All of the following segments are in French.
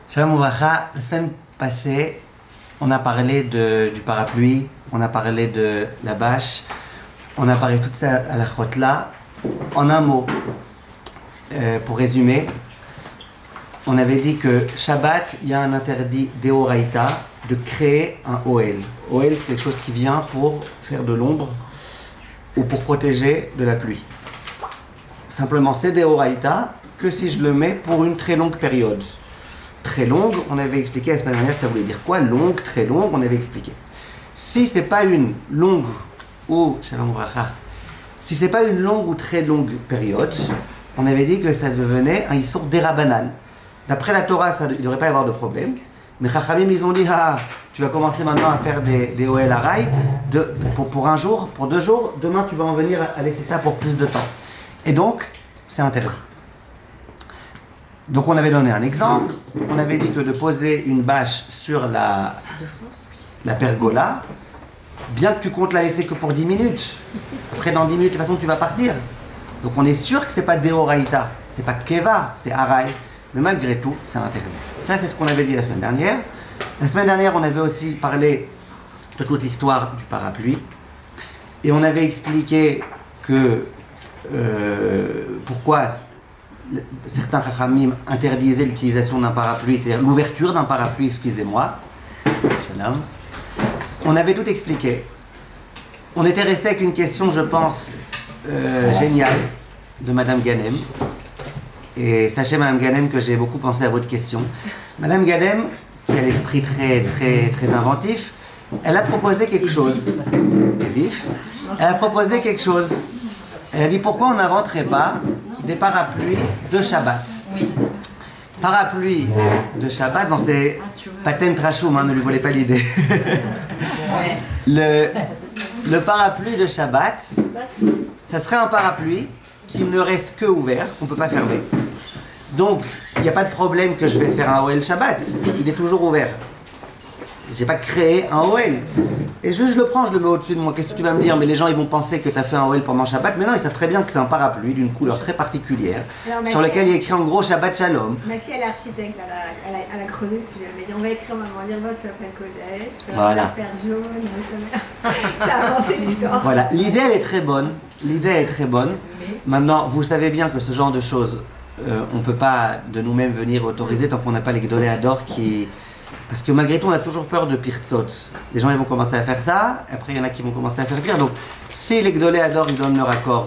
Shalom Ouvracha, la semaine passée, on a parlé du parapluie, on a parlé de la bâche, on a parlé de tout ça à la chotla. En un mot, pour résumer, on avait dit que Shabbat, il y a un interdit d'Eoraïta de créer un Ohel. Ohel, c'est quelque chose qui vient pour faire de l'ombre ou pour protéger de la pluie. Simplement, c'est d'Eoraïta que si je le mets pour une très longue période. Très longue, on avait expliqué la semaine dernière, ça voulait dire quoi? Longue, très longue, on avait expliqué. Si c'est pas une longue ou Shalom Vracha, si c'est pas une longue ou très longue période, on avait dit que ça devenait un Issour d'Erabanan. D'après la Torah, il ne devrait pas y avoir de problème. Mais Chachamim, ils ont dit, tu vas commencer maintenant à faire des Ohel Harai pour un jour, pour 2 jours, demain tu vas en venir à laisser ça pour plus de temps. Et donc, c'est interdit. Donc on avait donné un exemple, on avait dit que de poser une bâche sur la pergola, bien que tu comptes la laisser que pour 10 minutes, après dans 10 minutes de toute façon tu vas partir. Donc on est sûr que c'est pas Deoraïta, c'est pas Keva, c'est Harai, mais malgré tout c'est interdit. Ça c'est ce qu'on avait dit la semaine dernière. La semaine dernière on avait aussi parlé de toute l'histoire du parapluie, et on avait expliqué que pourquoi certains chachamim interdisaient l'utilisation d'un parapluie, c'est-à-dire l'ouverture d'un parapluie, excusez-moi. Shalom. On avait tout expliqué. On était resté avec une question, je pense, géniale de Madame Ganem. Et sachez, Madame Ganem, que j'ai beaucoup pensé à votre question. Madame Ganem, qui a l'esprit très, très, très inventif, elle a proposé quelque chose. Et vif. Elle a proposé quelque chose. Elle a dit pourquoi on n'inventerait pas des parapluies de Shabbat. Oui. Parapluie de Shabbat, bon c'est patent rachoum, ne lui volez pas l'idée. le parapluie de Shabbat, ça serait un parapluie qui ne reste que ouvert, qu'on ne peut pas fermer. Donc, il n'y a pas de problème que je vais faire un Ohel Shabbat, il est toujours ouvert. J'ai pas créé un Ohel. Et je le prends, je le mets au-dessus de moi. Qu'est-ce que tu vas me dire? Mais les gens, ils vont penser que tu as fait un Ohel pendant Shabbat. Mais non, ils savent très bien que c'est un parapluie d'une couleur très particulière, sur lequel il est écrit en gros Shabbat Shalom. Ma fille, elle est architecte, elle a creusé ce sujet. Elle m'a dit, on va écrire maman, lire tu vas faire Kodesh, tu vas faire jaune, ça a avancé l'histoire. Voilà, l'idée, elle est très bonne. L'idée est très bonne. Maintenant, vous savez bien que ce genre de choses, on ne peut pas de nous-mêmes venir autoriser tant qu'on n'a pas les Gdolé Hador qui... Parce que malgré tout, on a toujours peur de pirtzot. Les gens ils vont commencer à faire ça, après il y en a qui vont commencer à faire pire. Donc, si les Gdolé Hador ils donnent leur accord,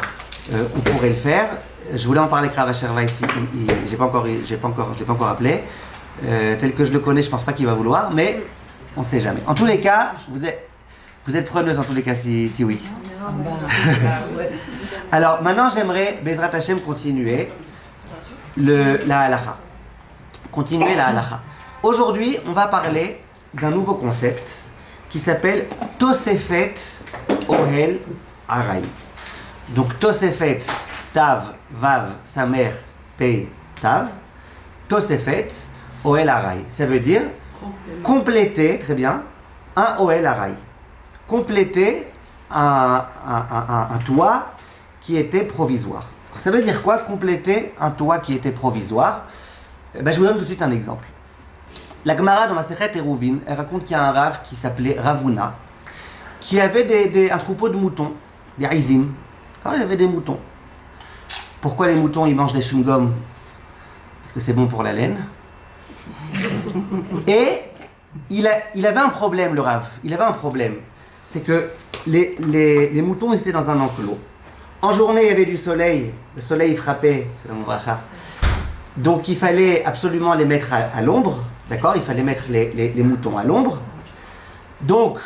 on pourrait le faire. Je voulais en parler avec Rav Asherva ici, je l'ai pas encore appelé. Tel que je le connais, je pense pas qu'il va vouloir, mais on sait jamais. En tous les cas, vous êtes preneuse en tous les cas si oui. Alors maintenant, j'aimerais, Bezrat Hashem, continuer la halacha. Continuer la halacha. Aujourd'hui, on va parler d'un nouveau concept qui s'appelle Tosefet Ohel Harai. Donc Tosefet, Tav, Vav, Samer, Pei, Tav. Tosefet Ohel Harai. Ça veut dire compléter, très bien, un Ohel Harai. Compléter un toit qui était provisoire. Ça veut dire quoi, compléter un toit qui était provisoire? Je vous donne tout de suite un exemple. La Gemara dans la Sechet Eruvin, elle raconte qu'il y a un Rav qui s'appelait Ravuna, qui avait un troupeau de moutons, des Aizim. Il avait des moutons. Pourquoi les moutons ils mangent des chewing-gums? Parce que c'est bon pour la laine. Et il avait un problème, le Rav. Il avait un problème. C'est que les moutons ils étaient dans un enclos. En journée, il y avait du soleil. Le soleil frappait, c'est mon bracha. Donc il fallait absolument les mettre à l'ombre. D'accord? Il fallait mettre les moutons à l'ombre. Donc,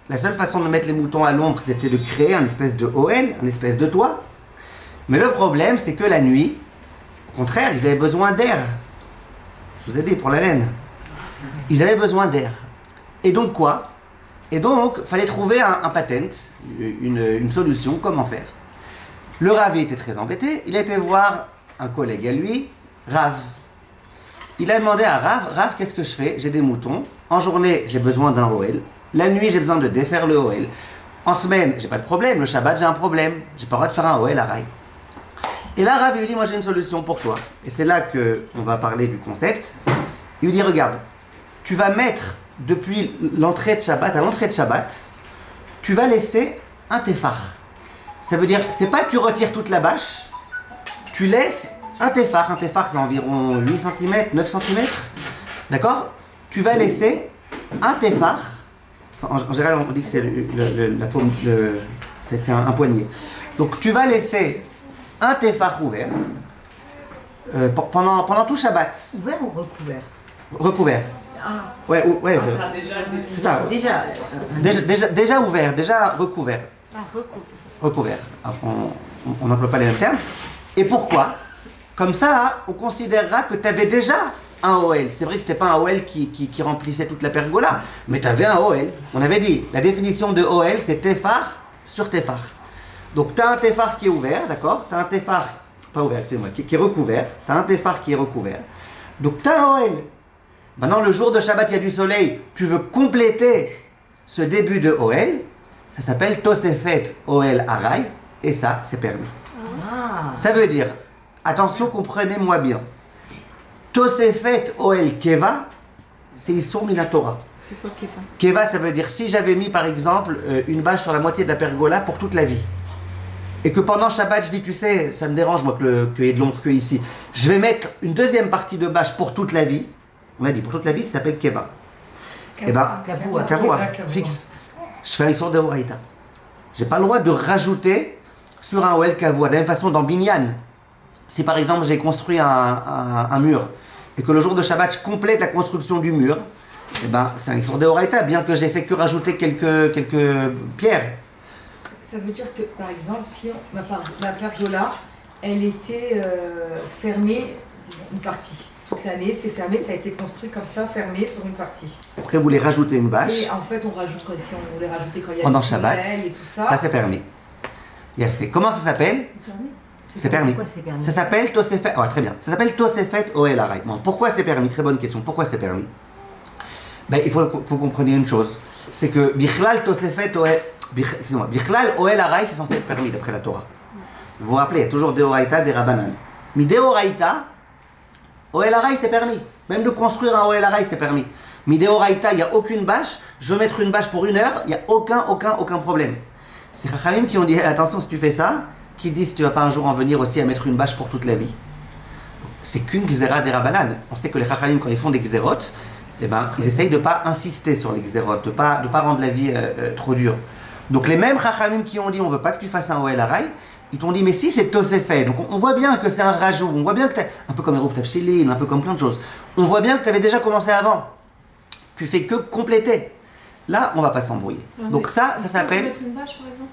la seule façon de mettre les moutons à l'ombre, c'était de créer un espèce de Ohel, un espèce de toit. Mais le problème, c'est que la nuit, au contraire, ils avaient besoin d'air. Je vous ai dit, pour la laine. Ils avaient besoin d'air. Et donc quoi? Et donc, il fallait trouver un patent, une solution, comment faire. Le Rav était très embêté. Il a été voir un collègue à lui, Rav. Il a demandé à Rav, qu'est-ce que je fais? J'ai des moutons. En journée, j'ai besoin d'un Ohel. La nuit, j'ai besoin de défaire le Ohel. En semaine, j'ai pas de problème. Le Shabbat, j'ai un problème. J'ai pas le droit de faire un Ohel Harai. Et là, Rav lui dit, moi j'ai une solution pour toi. Et c'est là qu'on va parler du concept. Il lui dit, regarde, tu vas mettre depuis l'entrée de Shabbat à l'entrée de Shabbat, tu vas laisser un tefar. Ça veut dire, c'est pas tu retires toute la bâche, tu laisses un tefar. Un tefar, c'est environ 8 cm, 9 cm. D'accord? Tu vas laisser un tefar. En général, on dit que c'est la paume, c'est un poignet. Donc, tu vas laisser un tefar ouvert pendant tout Shabbat. Ouvert ou recouvert? Recouvert. Ah. Ouais, c'est ça. Déjà ouvert, déjà recouvert. Ah, Recouvert. Alors, on n'emploie pas les mêmes termes. Et pourquoi? Comme ça, on considérera que tu avais déjà un OL. C'est vrai que ce n'était pas un OL qui remplissait toute la pergola, mais tu avais un OL. On avait dit, la définition de OL, c'est tefar sur tefar. Donc tu as un tefar qui est ouvert, d'accord? Tu as un tefar, pas ouvert, c'est moi, qui est recouvert. Tu as un tefar qui est recouvert. Donc tu as un OL. Maintenant, le jour de Shabbat, il y a du soleil. Tu veux compléter ce début de OL. Ça s'appelle Tosefet OL Arai. Et ça, c'est permis. Ah. Ça veut dire, attention, comprenez-moi bien. Tosefet OL Keva, c'est Issur Minatora. C'est quoi Keva? Keva, ça veut dire si j'avais mis par exemple une bâche sur la moitié de la pergola pour toute la vie. Et que pendant Shabbat, je dis, tu sais, ça me dérange moi qu'il y ait de l'ombre que ici. Je vais mettre une deuxième partie de bâche pour toute la vie. On a dit pour toute la vie, ça s'appelle Keva. Et ben, Kavoa, fixe. Je fais un Issur de Horaïta. J'ai pas le droit de rajouter sur un OL Kavoa. De la même façon, dans Binyan, si par exemple j'ai construit un mur et que le jour de Shabbat, je complète la construction du mur, et ben, c'est un Issur de Horaïta, bien que j'ai fait que rajouter quelques pierres. Ça veut dire que, par exemple, si ma pergola, elle était fermée, disons, une partie. Toute l'année, c'est fermé, ça a été construit comme ça, fermé sur une partie. Après, vous voulez rajouter une bâche. Et en fait, on rajoute, si on voulait rajouter quand il y a pendant du Shabbat, soleil et tout ça. Ça c'est permis. Il a fait. Comment ça s'appelle? C'est permis. Pourquoi c'est permis? Ça s'appelle Tosefet. Ouais, très bien. Ça s'appelle Tosefet OL Arai. Bon, pourquoi c'est permis? Très bonne question. Pourquoi c'est permis? Ben, il faut que vous compreniez une chose. C'est que Bichlal Tosefet OL. Excusez-moi. Bichlal OL Arai, c'est censé être permis d'après la Torah. Vous vous rappelez, il y a toujours des Horaïta, des Rabbanan. Mais des Horaïta, OL Arai, c'est permis. Même de construire un OL Arai, c'est permis. Mais des Horaïta, il n'y a aucune bâche. Je veux mettre une bâche pour 1 heure, il n'y a aucun problème. C'est Chachamim qui ont dit, attention si tu fais ça, qui disent, tu ne vas pas un jour en venir aussi à mettre une bâche pour toute la vie. C'est qu'une Gzera des Rabbanan. On sait que les Chachamim, quand ils font des Gzerot, eh ben, ils essayent de ne pas insister sur les Gzerot, de pas rendre la vie trop dure. Donc les mêmes Chachamim qui ont dit, on ne veut pas que tu fasses un OL Arai, ils t'ont dit, mais si c'est Tosefet, donc on voit bien que c'est un rajout, on voit bien que un peu comme Eruv Tafshilin, un peu comme plein de choses, on voit bien que tu avais déjà commencé avant. Tu fais que compléter. Là, on ne va pas s'embrouiller. Donc ça s'appelle... Une bâche, par exemple.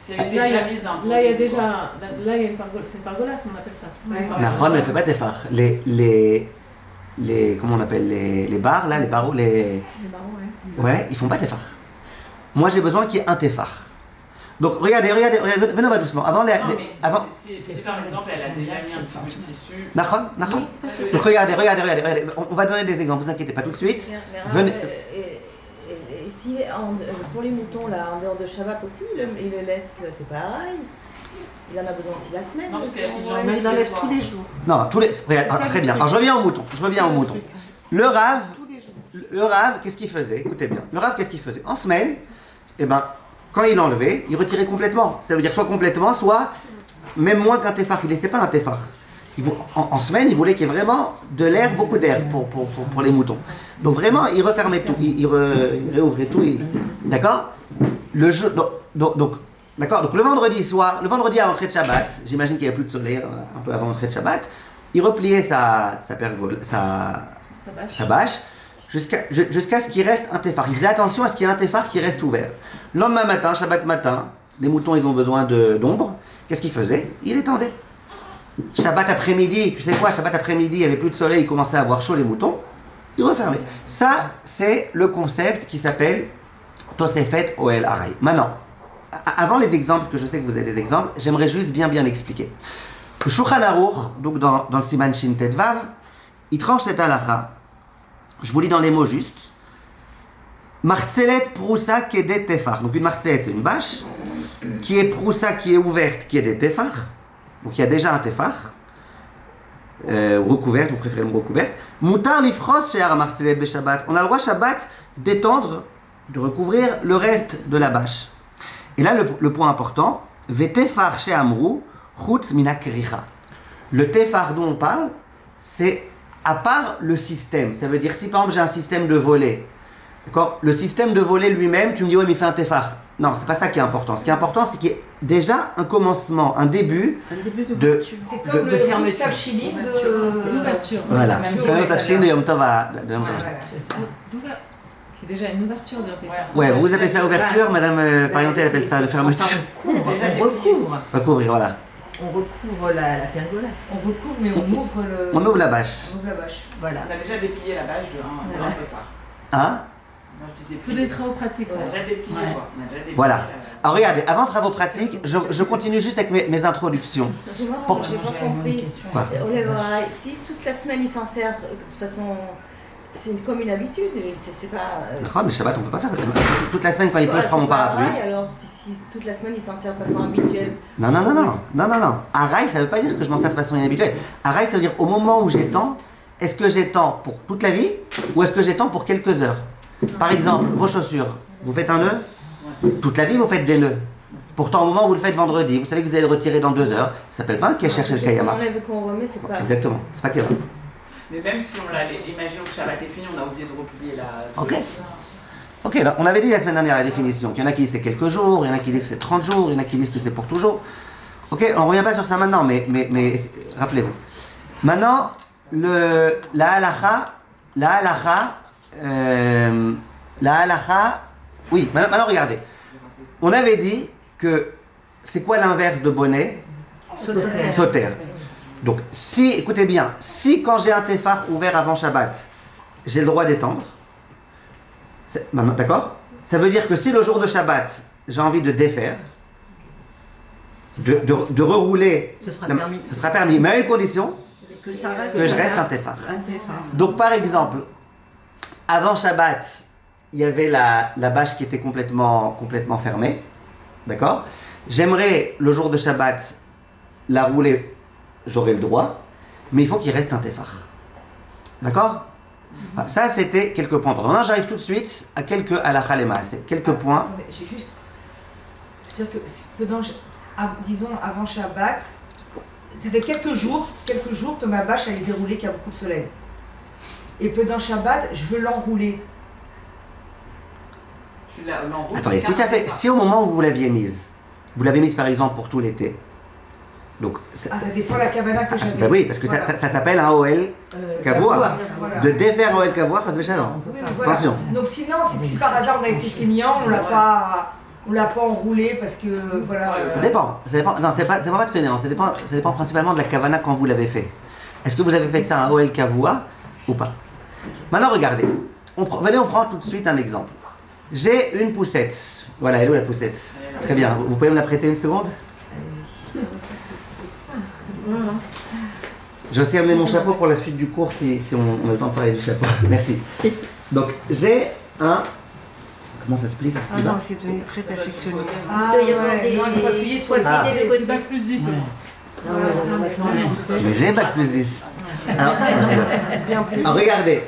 Si elle était déjà mise un peu. Là, il y a déjà. Là, il y a une pergola. C'est une pergola qu'on appelle ça. La Rome, elle ne fait pas tefar. Comment on appelle les barres, là, les barreaux, Les barreaux, ouais. Ouais, ils font pas tefar. Moi, j'ai besoin qu'il y ait un tefar. Donc, regardez, venez, on va doucement. Non, mais si par exemple, elle a déjà mis un petit bout de tissu. Nahon. Donc, regardez. On va donner des exemples, ne vous inquiétez pas tout de suite. Venez. Et si, pour les moutons, là, en dehors de Shabbat aussi, il le laisse, c'est pareil. Il en a besoin aussi la semaine. Non, parce il l'enlève tous les jours. Non, regarde, très bien. Alors, je reviens au mouton. Le Rav, qu'est-ce qu'il faisait? Écoutez bien. Le Rav, qu'est-ce qu'il faisait? En semaine, eh ben, quand il enlevait, il retirait complètement. Ça veut dire soit complètement, soit même moins qu'un tefar. Il ne laissait pas un tefar. En semaine, il voulait qu'il y ait vraiment de l'air, beaucoup d'air pour les moutons. Donc vraiment, il refermait tout, il réouvrait tout. D'accord? D'accord. Donc le vendredi à l'entrée de Shabbat, j'imagine qu'il n'y avait plus de soleil un peu avant l'entrée de Shabbat, il repliait sa bâche jusqu'à ce qu'il reste un tefar. Il faisait attention à ce qu'il y ait un tefar qui reste ouvert. Le lendemain matin, Shabbat matin, les moutons ils ont besoin d'ombre. Qu'est-ce qu'il faisait? Il étendait. Shabbat après-midi, tu sais quoi, Shabbat après-midi, il n'y avait plus de soleil, il commençait à avoir chaud les moutons, il refermait. Ça, c'est le concept qui s'appelle Tosefet OL Arai. Maintenant, avant les exemples, parce que je sais que vous avez des exemples, j'aimerais juste bien expliquer. Le Shulchan Aruch, donc dans le Siman Shin Tet Vav, il tranche cette halakha, je vous lis dans les mots justes, Martzelet Proussa Kedet Tefar. Donc une martzelet, c'est une bâche, qui est Proussa, qui est ouverte, qui est des Tefar. Donc il y a déjà un tefar. recouverte, vous préférez le mot recouverte. Mutar lifros she'ar martzelet beShabbat. On a le droit Shabbat d'étendre, de recouvrir le reste de la bâche. Et là, le point important, Vetefar she'amru chutz mina kericha. Le tefar dont on parle, c'est à part le système. Ça veut dire, si par exemple j'ai un système de volet, d'accord, le système de volet lui-même, tu me dis, ouais, mais il fait un tefar. Non, c'est pas ça qui est important. Ce qui est important, c'est qu'il y ait déjà un commencement, un début de C'est comme le fermeture. Tafshili de l'ouverture. Voilà, comme le tafshin de Yom Tov à Yom Tov. c'est ça. C'est déjà une ouverture d'un tefar. Ouais, vous appelez ça ouverture, Madame Parienté appelle ça le fermeture. On recouvre. Recouvrir, voilà. On recouvre la pergola. On recouvre, mais on ouvre le. On ouvre la bâche. On ouvre la bâche. Voilà. On a déjà déplié la bâche de un tefar. Hein? Moi je dis Tous déplié. des travaux pratiques. On a déjà déplié Ouais. quoi. On a déjà déplié. Voilà. Alors regardez, avant travaux pratiques, je continue juste avec mes introductions. Pour- J'ai pas compris. Quoi? Si toute la semaine il s'en sert, de toute façon, c'est comme une habitude. C'est pas. D'accord, mais Shabbat, on peut pas faire. Toute la semaine, quand il pleut, je prends mon parapluie. Alors, si toute la semaine il s'en sert de façon habituelle. Non. Araï, ça veut pas dire que je m'en sers de façon inhabituelle. Araï, ça veut dire au moment où j'étends, est-ce que j'étends pour toute la vie ou est-ce que j'étends pour quelques heures? Par exemple, vos chaussures, vous faites un nœud? Toute la vie, vous faites des nœuds. Pourtant, au moment où vous le faites vendredi, vous savez que vous allez le retirer dans 2 heures. Ça s'appelle pas un Kesher Shel On Kayama. enlève qu'on remet, c'est pas. Exactement, c'est pas Keva. Mais même si on l'a, imaginons que Shabbat est fini, on a oublié de replier la. Ok. Ok, alors, on avait dit la semaine dernière la définition. Il y en a qui disent que c'est quelques jours, il y en a qui disent que c'est 30 jours, il y en a qui disent que c'est pour toujours. Ok, on ne revient pas sur ça maintenant, mais rappelez-vous. Maintenant, la halacha, oui, maintenant regardez. On avait dit que c'est quoi l'inverse de bonnet? Sauter. Donc, si, écoutez bien, si quand j'ai un tefar ouvert avant Shabbat, j'ai le droit d'étendre, maintenant, d'accord? Ça veut dire que si le jour de Shabbat, j'ai envie de défaire, de rerouler, Ce sera permis. ce sera permis, mais à une condition, Que ça reste. que je reste un tefar. Un tefar. Donc par exemple, avant Shabbat, il y avait la bâche qui était complètement fermée, d'accord? J'aimerais le jour de Shabbat la rouler, j'aurai le droit, mais il faut qu'il reste un tefar, d'accord? Voilà, ça c'était quelques points. Maintenant j'arrive tout de suite à quelques halakha lema, c'est quelques points. Attendez, j'ai juste. C'est-à-dire que disons avant Shabbat, ça fait quelques jours que ma bâche elle est déroulée, qu'il y a beaucoup de soleil. Et pendant Shabbat, je veux l'enrouler. Tu l'enroules. Attendez, si au moment où vous l'aviez mise par exemple pour tout l'été, donc Ça dépend de la kavana que j'avais. ben oui, parce que ça s'appelle un OL Kavoua. Voilà. De défaire OL Kavoua, ça se fait chaleur. Oui, voilà. Attention. Donc sinon, si par hasard on a été feignant, on l'a pas enroulé parce que voilà. Ça dépend. Non, c'est pas de fainéant. Ça dépend principalement de la kavana quand vous l'avez fait. Est-ce que vous avez fait ça un OL Kavoua ou pas? Maintenant, regardez. On prend tout de suite un exemple. J'ai une poussette. Voilà, elle est où la poussette? Très bien. Vous pouvez me la prêter une seconde? Je vais aussi amener mon chapeau pour la suite du cours si on a le temps de parler du chapeau. Merci. Donc, j'ai un. Comment ça se plie ça? Ah non, c'est devenu très perfectionné. Ah Il doit y avoir ouais, non, il faut appuyer sur le Ah. pied C'est des bac plus 10. Mais j'ai bac plus 10. Alors, regardez.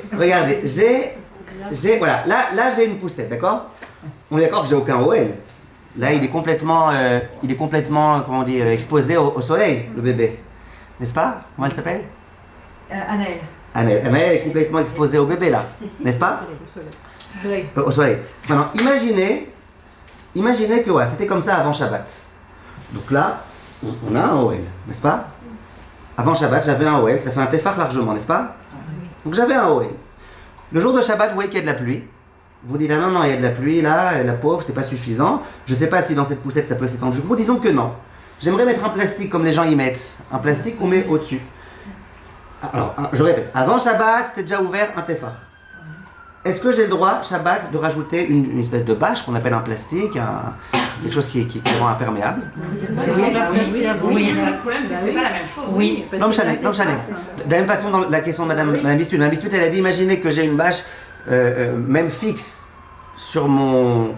Voilà, là j'ai une poussette, d'accord? On est d'accord que j'ai aucun OL. Là, il est complètement, comment on dit, exposé au soleil, le bébé. N'est-ce pas? Comment elle s'appelle? Anaël. Anaël est complètement exposée au bébé, là. N'est-ce pas? Soleil. Au soleil. Maintenant, imaginez que c'était comme ça avant Shabbat. Donc là, on a un OL, n'est-ce pas? Avant Shabbat, j'avais un OL, ça fait un tefar largement, n'est-ce pas? Donc j'avais un OL. Le jour de Shabbat, vous voyez qu'il y a de la pluie. Vous dites, ah non, il y a de la pluie là, la pauvre, c'est pas suffisant. Je sais pas si dans cette poussette ça peut s'étendre jusqu'au bout. Disons que non. J'aimerais mettre un plastique comme les gens y mettent. Un plastique qu'on met au-dessus. Alors, je répète, avant Shabbat, c'était déjà ouvert un tefar. Est-ce que j'ai le droit, Shabbat, de rajouter une espèce de bâche qu'on appelle un plastique, quelque chose qui rend imperméable? Oui, le problème c'est que c'est pas la même chose. Oui. Non, Chanet. De la même façon, dans la question de Madame Bismuth. Madame Bismuth, elle a dit, imaginez que j'ai une bâche, même fixe, sur ma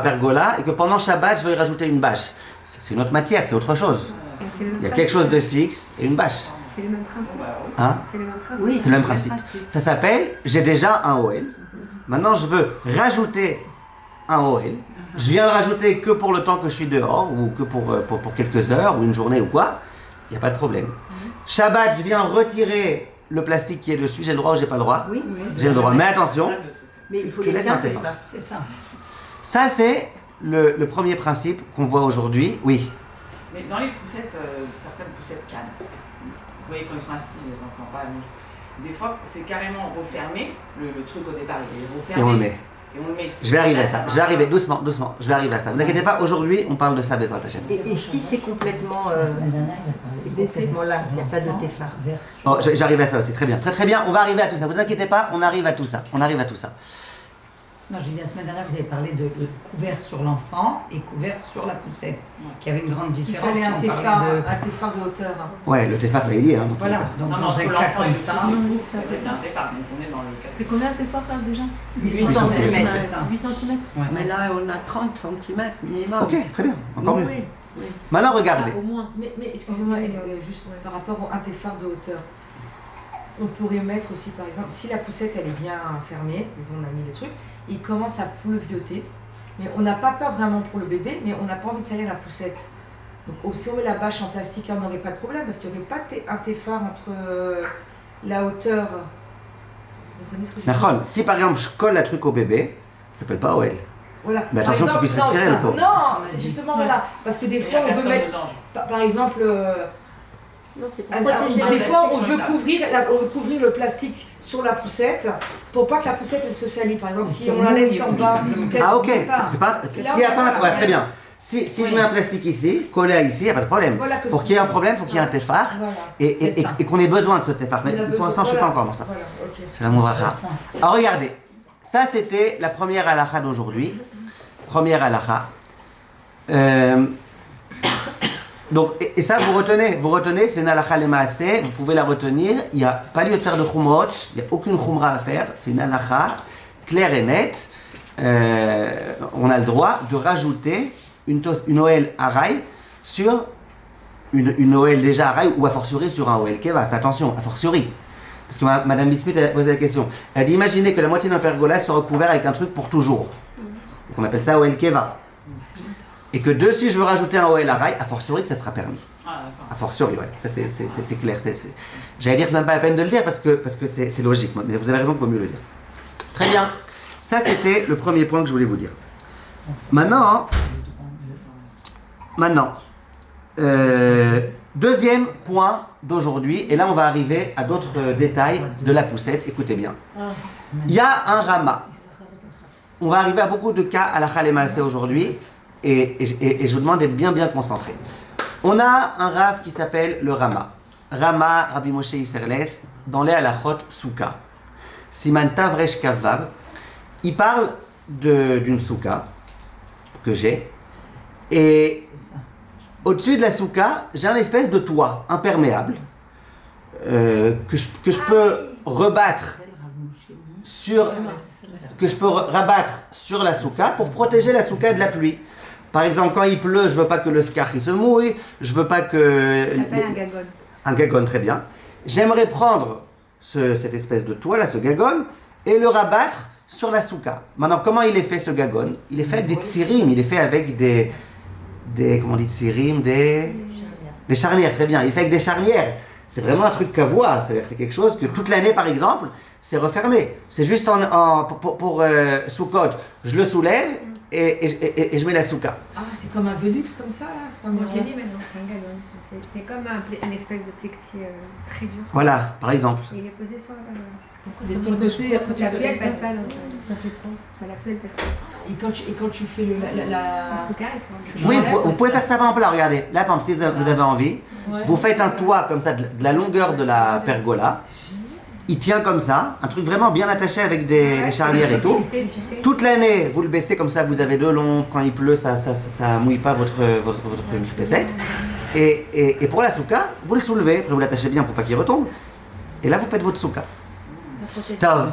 pergola, et que pendant Shabbat, je veux y rajouter une bâche. C'est une autre matière, c'est autre chose. Il y a quelque chose de fixe et une bâche. C'est le même principe. Hein? C'est le même principe. Oui, C'est le même principe. Ça s'appelle, j'ai déjà un OL. Maintenant, je veux rajouter un OL. Je viens le rajouter que pour le temps que je suis dehors, ou que pour quelques heures, ou une journée, ou quoi. Il n'y a pas de problème. Shabbat, je viens retirer le plastique qui est dessus. J'ai le droit ou j'ai pas le droit? Oui, J'ai le droit. Mais attention, mais il faut Tu les laisses un faire, téfar. c'est ça. ça c'est le premier principe qu'on voit aujourd'hui. Oui. Mais dans les poussettes, certaines poussettes cannes, vous voyez quand ils sont assis, les enfants, pas allongés, des fois c'est carrément refermé, le truc au départ il est refermé. Et on le met. Et on le met. Je vais arriver à ça. Je vais arriver doucement. Je vais arriver à ça. Vous inquiétez pas. Aujourd'hui, on parle de ça, Bezrat Hashem. Et si c'est complètement là, il n'y a pas de téphar. Oh, j'arrive à ça aussi. Très bien. Très bien. On va arriver à tout ça. Vous inquiétez pas. On arrive à tout ça. Non, je disais la semaine dernière, vous avez parlé de couvert sur l'enfant et couvert sur la poussette, qui avait une grande Il différence. fallait un si on parlait téphar de hauteur. Ouais, le téfar il est lié. Hein, donc Voilà, donc Non, dans parce un que cas l'enfant comme est ça, ça fait un départ, donc on est dans le cas. C'est combien tes forts déjà 8 cm, c'est ça. 8 cm. Mais là, on a 30 cm minimum. Ok, très bien. Encore mieux. Oui. Maintenant, regardez. Au moins. Mais excusez-moi, juste par rapport au un téphar de hauteur, on pourrait mettre aussi par exemple, si la poussette elle est bien fermée, disons on a mis les trucs, il commence à pleuvioter, mais on n'a pas peur vraiment pour le bébé, mais on n'a pas envie de salir la poussette. Donc si on met la bâche en plastique, là on n'aurait pas de problème, parce qu'il n'y aurait pas un téphar entre la hauteur. Vous comprenez ce que je veux dire? Nahon, si par exemple je colle la truc au bébé, ça s'appelle pas OL. Voilà. Mais attention Par qu'il puisse exemple, respirer, non, le pauvre. Non, c'est justement voilà, parce que des fois on veut mettre, par exemple. Non, c'est pour protéger Des le fois, on plastique veut couvrir le plastique sur la poussette pour pas que la poussette elle se salisse. Par exemple, si on la laisse en bas, Ah ok, c'est pas. S'il y a pas un. Ouais, très bien. Si je mets un plastique ici, collé à ici, il n'y a pas de problème. Voilà, Pour qu'il y ait un problème, il faut qu'il y ait un téphar Voilà. et qu'on ait besoin de ce téphar. Mais pour l'instant, je ne suis pas encore dans ça. Voilà, ok. C'est la mouvracha. Alors regardez, ça c'était la première halakha d'aujourd'hui. Première halakha. Donc, et ça vous retenez, c'est une halakha lemaaseh, vous pouvez la retenir, il n'y a pas lieu de faire de khumrot, il n'y a aucune khumra à faire, c'est une halakha claire et nette. On a le droit de rajouter une OL araï sur une OL déjà araï ou a fortiori sur un OL keva, attention, a fortiori. Parce que Madame Bismuth a posé la question, elle dit imaginez que la moitié d'un pergola soit recouvert avec un truc pour toujours. Donc on appelle ça OL keva. Et que dessus je veux rajouter un OL araï, a fortiori que ça sera permis. A fortiori, ouais, ça c'est clair. J'allais dire, c'est même pas la peine de le dire parce que c'est logique, mais vous avez raison qu'il vaut mieux le dire. Très bien, ça c'était le premier point que je voulais vous dire. Maintenant, deuxième point d'aujourd'hui, et là on va arriver à d'autres détails de la poussette, écoutez bien. Il y a un rama. On va arriver à beaucoup de cas à la Khalemassé aujourd'hui. Et je vous demande d'être bien concentré. On a un Rav qui s'appelle le Rama. Rama, Rabbi Moshe Isserles, dans les halachot Souka. Siman Tavresh Kavav. Il parle d'une souka que j'ai. Et au-dessus de la souka, j'ai un espèce de toit imperméable que je peux rabattre sur la souka pour protéger la souka de la pluie. Par exemple, quand il pleut, je veux pas que le scar il se mouille, je veux pas que... Ça s'appelle un gagon. Un gagon, très bien. J'aimerais prendre cette espèce de toit là, ce gagon, et le rabattre sur la souka. Maintenant, comment il est fait ce gagon? Il est fait avec des tsirim, il est fait avec des comment on dit tsirim, des charnières, très bien. Il est fait avec des charnières. C'est vraiment un truc qu'avoie, c'est-à-dire que c'est quelque chose que toute l'année, par exemple, c'est refermé. C'est juste pour Sukkot, je le soulève, et je mets la souka. Ah, c'est comme un Velux comme ça là, c'est comme Moi, je l'ai dit maintenant, c'est un gagon. C'est comme un espèce de plexi très dur. Voilà, par exemple. Et il est posé sur la gagon. Les sur après tu La pluie, elle fais ça. passe pas dans ça fait quoi? Enfin, la pluie, elle passe pas. Et quand tu fais En tout cas, il faut... Oui, vous pouvez faire ça par exemple là, regardez. Là, par exemple, si vous avez envie, vous faites un toit comme ça, de la longueur de la pergola. Il tient comme ça, un truc vraiment bien attaché avec des charnières et tout. Toute l'année, vous le baissez comme ça, vous avez de l'ombre. Quand il pleut, ça mouille pas votre mirpessette. Et pour la souka, vous le soulevez, après vous l'attachez bien pour pas qu'il retombe. Et là, vous faites votre souka.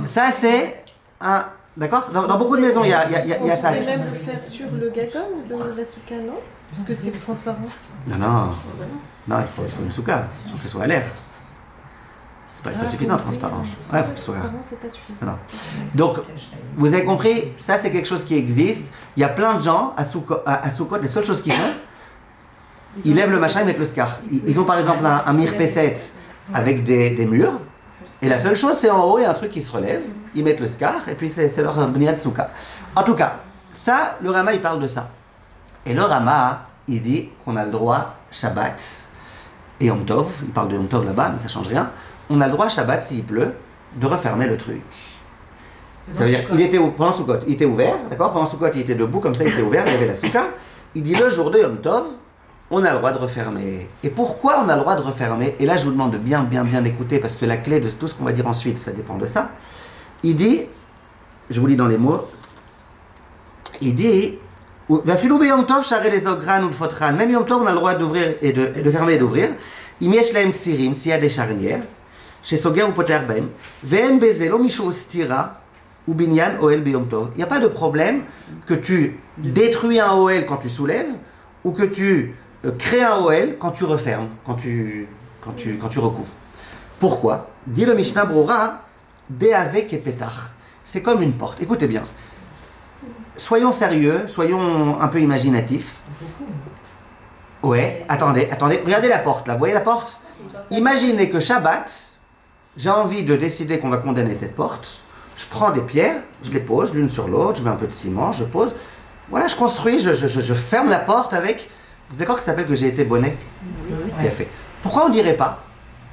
Ça, c'est un... D'accord? Dans beaucoup de maisons, il y a ça. On peut même le faire sur le gagon ou la souka, non? Parce que c'est transparent. Non, il faut une souka. Il faut que ce soit à l'air. pas suffisant, transparent. Ouais, faut que ce soit. Transparent, c'est pas suffisant. Non. Donc, vous avez compris, ça c'est quelque chose qui existe. Il y a plein de gens à Soukot, les seules choses qu'ils font, ils lèvent le machin, ils mettent le scar. Ils ont par exemple un mirpesset avec des murs, et la seule chose c'est en haut, il y a un truc qui se relève, ils mettent le scar, et puis c'est leur bniat souka. En tout cas, ça, le Rama il parle de ça. Et le Rama, il dit qu'on a le droit Shabbat et Yom Tov, il parle de Yom Tov là-bas, mais ça change rien. On a le droit Shabbat, s'il pleut, de refermer le truc. Ça veut dire, pendant Soukot, il était ouvert, d'accord? Pendant Soukot, il était debout, comme ça, il était ouvert, il y avait la souka. Il dit, le jour de Yom Tov, on a le droit de refermer. Et pourquoi on a le droit de refermer? Et là, je vous demande de bien écouter, parce que la clé de tout ce qu'on va dire ensuite, ça dépend de ça. Il dit, je vous lis dans les mots, il dit, Yom Tov, même Yom Tov, on a le droit d'ouvrir et de fermer et d'ouvrir. Imiesh laem tsirim, s'il y a des charnières, chez Soger ou Poter Baem, Ve'en bezelo mishum stira, ou binyan oel beyom tov. Il n'y a pas de problème que tu détruis un OL quand tu soulèves, ou que tu crées un OL quand tu refermes, quand tu recouvres. Pourquoi? Dit le Mishnah Brura, Be'avek et Petach. C'est comme une porte. Écoutez bien. Soyons sérieux, soyons un peu imaginatifs. Ouais, attendez, regardez la porte là, vous voyez la porte? Imaginez que Shabbat, j'ai envie de décider qu'on va condamner cette porte, je prends des pierres, je les pose l'une sur l'autre, je mets un peu de ciment, je pose, voilà, je construis, je ferme la porte avec, vous êtes d'accord que ça s'appelle que j'ai été bonnet? Bien fait. Pourquoi on ne dirait pas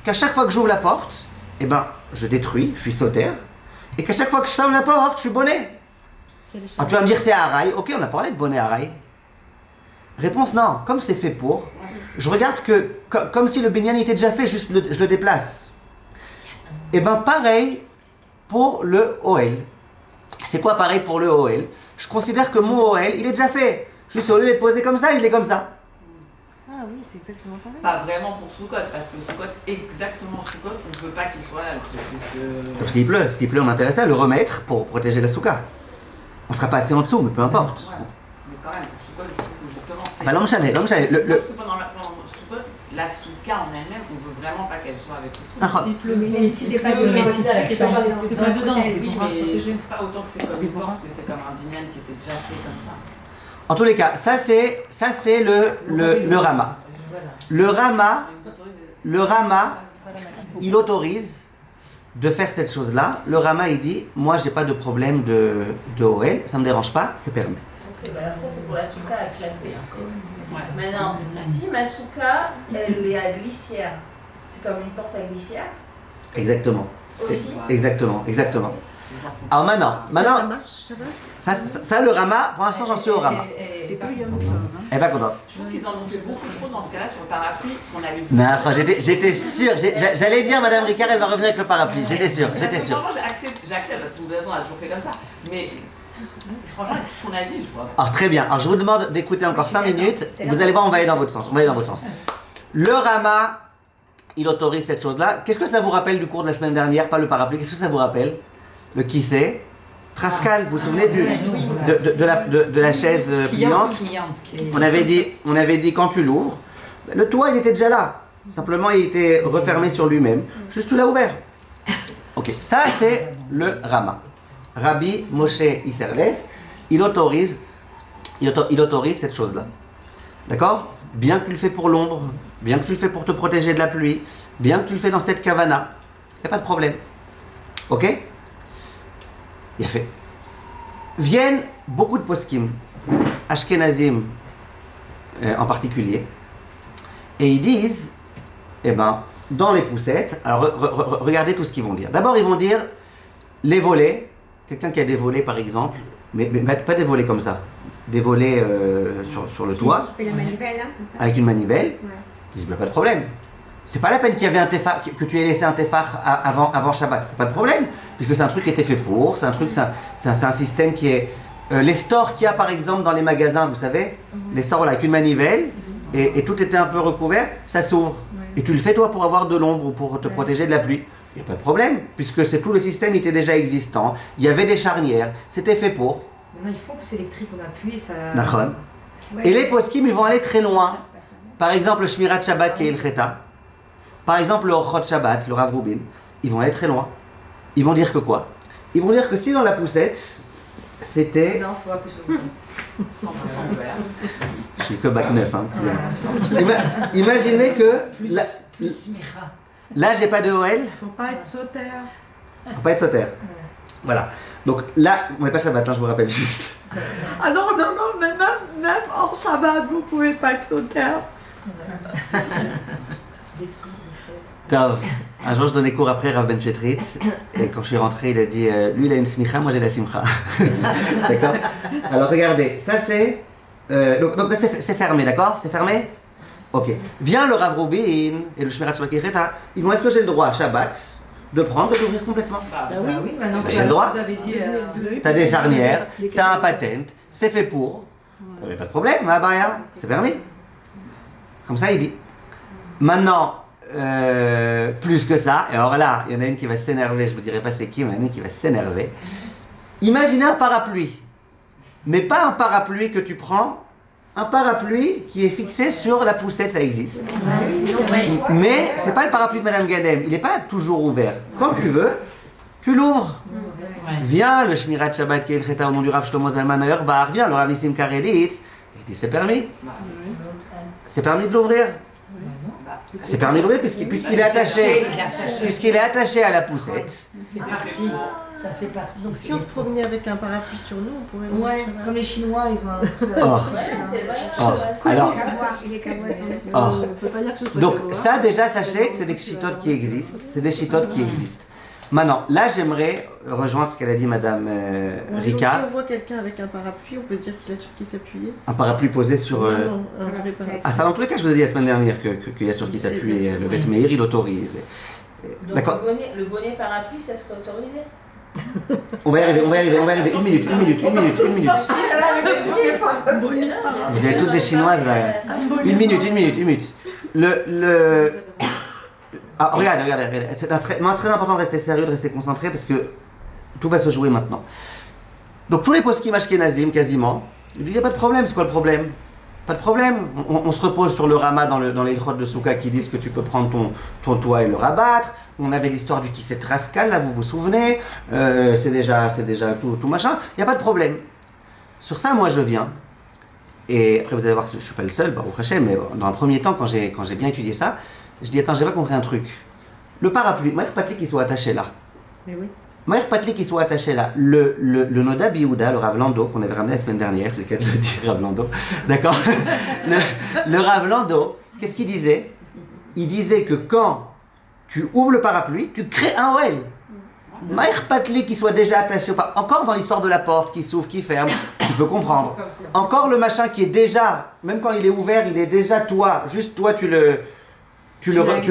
qu'à chaque fois que j'ouvre la porte, eh ben, je détruis, je suis sauterre, et qu'à chaque fois que je ferme la porte, je suis bonnet? Alors tu vas me dire c'est Haraï, ok, on a parlé de bonnet Haraï. Réponse non, comme c'est fait pour, je regarde que, comme si le binyan était déjà fait, juste je le déplace. Et ben pareil pour le OL. C'est quoi pareil pour le OL? Je considère que mon OL, il est déjà fait. Juste au lieu d'être posé comme ça, il est comme ça. Ah oui, c'est exactement pareil. Pas vraiment pour Soukot, parce que Soukot, exactement Soukot, on ne veut pas qu'il soit là. Donc s'il pleut, on a intérêt à le remettre pour protéger la souka. On sera passé en dessous, mais peu importe. Ouais, mais quand même, pour Soukot, je trouve que justement c'est... Bah l'homme chané. Parce que pendant Soukot, la souka en elle-même, on veut vraiment pas qu'elle soit avec le truc. Mais si t'es pas dedans, Oui, mais je ne ferai pas autant que c'est comme une porte, que c'est comme un binyan qui était déjà fait comme ça. En tous les cas, ça c'est le Rama. Le Rama, il autorise de faire cette chose-là. Le Rama, il dit, moi j'ai pas de problème de OL, ça me dérange pas, c'est permis. Ok, bah alors ça c'est pour la souka à clapper. Maintenant, si ma souka, elle est à glissière, c'est comme une porte à glissière? Exactement. Aussi? Exactement. Alors maintenant, Ça marche, ça le Rama, pour l'instant j'en suis au Rama. C'est pas Yom Tov. Elle est pas contente. Je trouve qu'ils en ont fait beaucoup trop dans ce cas-là sur le parapluie qu'on avait vu. Non, j'étais sûr, j'allais dire Madame Ricard, elle va revenir avec le parapluie, j'étais sûr. Franchement, j'accepte, de toute façon, on a toujours fait comme ça. Mais franchement, ce qu'on a dit, je vois. Alors très bien, alors je vous demande d'écouter encore 5 minutes, vous allez voir, on va aller dans votre sens. Le Rama, il autorise cette chose-là. Qu'est-ce que ça vous rappelle du cours de la semaine dernière, pas le parapluie, qu'est-ce que ça vous rappelle? Le qui c'est? Trascal, vous vous souvenez de la chaise pliante? On avait dit quand tu l'ouvres, le toit il était déjà là. Simplement il était refermé sur lui-même. Juste tu l'as ouvert. Ok, ça c'est le Rama. Rabbi Moshe Isserles, il autorise cette chose-là. D'accord? Bien que tu le fais pour l'ombre, bien que tu le fais pour te protéger de la pluie, bien que tu le fais dans cette kavana, il n'y a pas de problème. Ok? Il a fait. Viennent beaucoup de poskim, Ashkenazim en particulier, et ils disent, eh ben, dans les poussettes, alors regardez tout ce qu'ils vont dire. D'abord, ils vont dire les volets, quelqu'un qui a des volets par exemple, mais pas des volets comme ça, des volets sur le toit, avec une manivelle, ils disent, pas de problème. C'est pas la peine qu'il y avait un tefar, que tu aies laissé un tefar avant Shabbat, pas de problème, puisque c'est un truc qui était fait pour, c'est un système qui est... les stores qu'il y a par exemple dans les magasins, vous savez, les stores avec une manivelle, et tout était un peu recouvert, ça s'ouvre. Et tu le fais toi pour avoir de l'ombre ou pour te protéger de la pluie. Il n'y a pas de problème, puisque c'est tout le système était déjà existant, il y avait des charnières, c'était fait pour. Maintenant il faut pousser électrique, on appuie et ça... D'accord. Et les poskim, ils vont aller très loin. Par exemple, le Shmirat Shabbat qui est le Cheta. Par exemple, le Orchot Shabbat, le Rav Rubin, ils vont aller très loin. Ils vont dire que quoi? Ils vont dire que si dans la poussette, c'était... Non, faut plus le bouton. Je suis que bac 9, hein. Imaginez que... Là, j'ai pas de OL. Faut pas être sautaire. Faut pas être sautaire. Voilà. Donc là, on n'est pas Shabbat, hein, je vous rappelle juste. Ah non, mais même hors Shabbat, vous pouvez pas être sautaire. Tov. Un jour, je donnais cours après Rav Ben Chetrit, et quand je suis rentré, il a dit lui, il a une smicha, moi j'ai la simcha. D'accord? Alors regardez, ça c'est. Donc là, c'est fermé, d'accord? C'est fermé? Ok. Vient le Rav Rubin et le Shmirat Shabbat Kireta. Ils vont, est-ce que j'ai le droit à Shabbat de prendre et d'ouvrir complètement? Oui, maintenant j'ai le droit. vous avez dit. T'as des charnières, t'as un patent, c'est fait pour. Il n'y a pas de problème, ma baya, c'est permis. Comme ça, il dit. Maintenant, plus que ça, et alors là, il y en a une qui va s'énerver, je vous dirai pas c'est qui, mais il y en a une qui va s'énerver. Imaginez un parapluie, mais pas un parapluie que tu prends, un parapluie qui est fixé sur la poussette, ça existe. Mais c'est pas le parapluie de Madame Gadem, il n'est pas toujours ouvert. Quand tu veux, tu l'ouvres. Viens le Shmirat Shabbat qui est le Cheta au nom du Rav Shlomo Zalman Auerbach, viens le Rav Nissim Karelitz, il dit c'est permis. C'est permis de l'ouvrir. C'est permis d'ouvrir puisqu'il est attaché. Puisqu'il est attaché à la poussette. Ça fait partie. Donc si on se promenait avec un parapluie sur nous, on pourrait... Ouais, comme les Chinois, ils ont un truc. Alors, On peut pas dire que ce soit donc ça déjà sachez que c'est des chitotes qui existent. C'est des chitotes qui existent. Maintenant, là j'aimerais rejoindre ce qu'elle a dit Madame Rika. Si on voit quelqu'un avec un parapluie, on peut se dire qu'il a sur qui s'appuyer. Un parapluie posé sur... Non, un vrai parapluie. Ah ça dans tous les cas je vous ai dit la semaine dernière qu'il y a sur qui s'appuie le Beth Meir, il autorise. Donc D'accord. le bonnet parapluie, ça serait autorisé? On va y arriver. Une minute. Vous êtes toutes des Chinoises là. Une minute. Ah, regarde. C'est très important de rester sérieux, de rester concentré parce que tout va se jouer maintenant. Donc tous les poskim ashkenazim quasiment, il n'y a pas de problème, c'est quoi le problème? Pas de problème, on se repose sur le Rama dans les ilchot de Souka qui disent que tu peux prendre ton toit et le rabattre. On avait l'histoire du Kisset Raskal, là vous vous souvenez, c'est déjà tout machin, il n'y a pas de problème. Sur ça, moi je viens, et après vous allez voir que je ne suis pas le seul, Baruch Hashem, mais dans un premier temps, quand j'ai bien étudié ça, je dis attends, j'ai pas compris un truc. Le parapluie, Maïr Patli qui soit attaché là. Mais oui. Maïr Patli qui soit attaché là. Le Noda Biouda, le Rav Lando, qu'on avait ramené la semaine dernière, c'est le cas de le dire, Rav Lando, d'accord? le Rav Lando, qu'est-ce qu'il disait? Il disait que quand tu ouvres le parapluie, tu crées un OL. Maïr Patli qui soit déjà attaché au parapluie. Encore dans l'histoire de la porte qui s'ouvre, qui ferme, tu peux comprendre. Encore le machin qui est déjà, même quand il est ouvert, il est déjà toi, juste toi tu le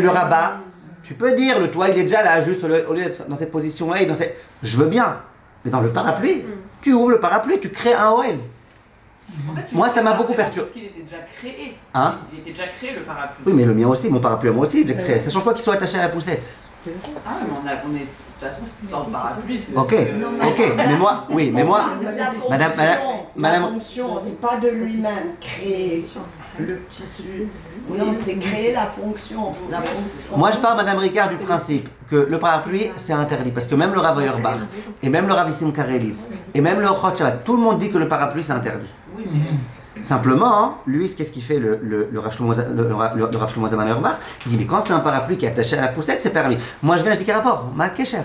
rabats. Tu peux dire, le toit il est déjà là, juste au lieu d'être dans cette position-là, je veux bien. Mais dans le parapluie, tu ouvres le parapluie, tu crées un OL. En fait, moi, ça m'a beaucoup perturbé. Parce qu'il était déjà créé. Hein? Il était déjà créé le parapluie. Oui, mais le mien aussi, mon parapluie à moi aussi, j'ai créé. Ça change quoi qu'il soit attaché à la poussette? Ah, mais on est. De toute façon, c'est tout le parapluie. Ok, mais moi, madame. La fonction n'est pas de lui-même créer le tissu. Non, c'est créer la fonction. Moi, je pars, Madame Ricard, du principe que le parapluie, c'est interdit. Parce que même le Rav Auerbach, et même le Rav Nissim Karelitz, et même le Chot Shabbat, tout le monde dit que le parapluie, c'est interdit. Oui, mais... Simplement, hein, lui, qu'est-ce qu'il fait, le Rav Shlomo Zalman Auerbach? Il dit, mais quand c'est un parapluie qui est attaché à la poussette, c'est permis. Moi, je viens, je dis, quel rapport? Ma kécher.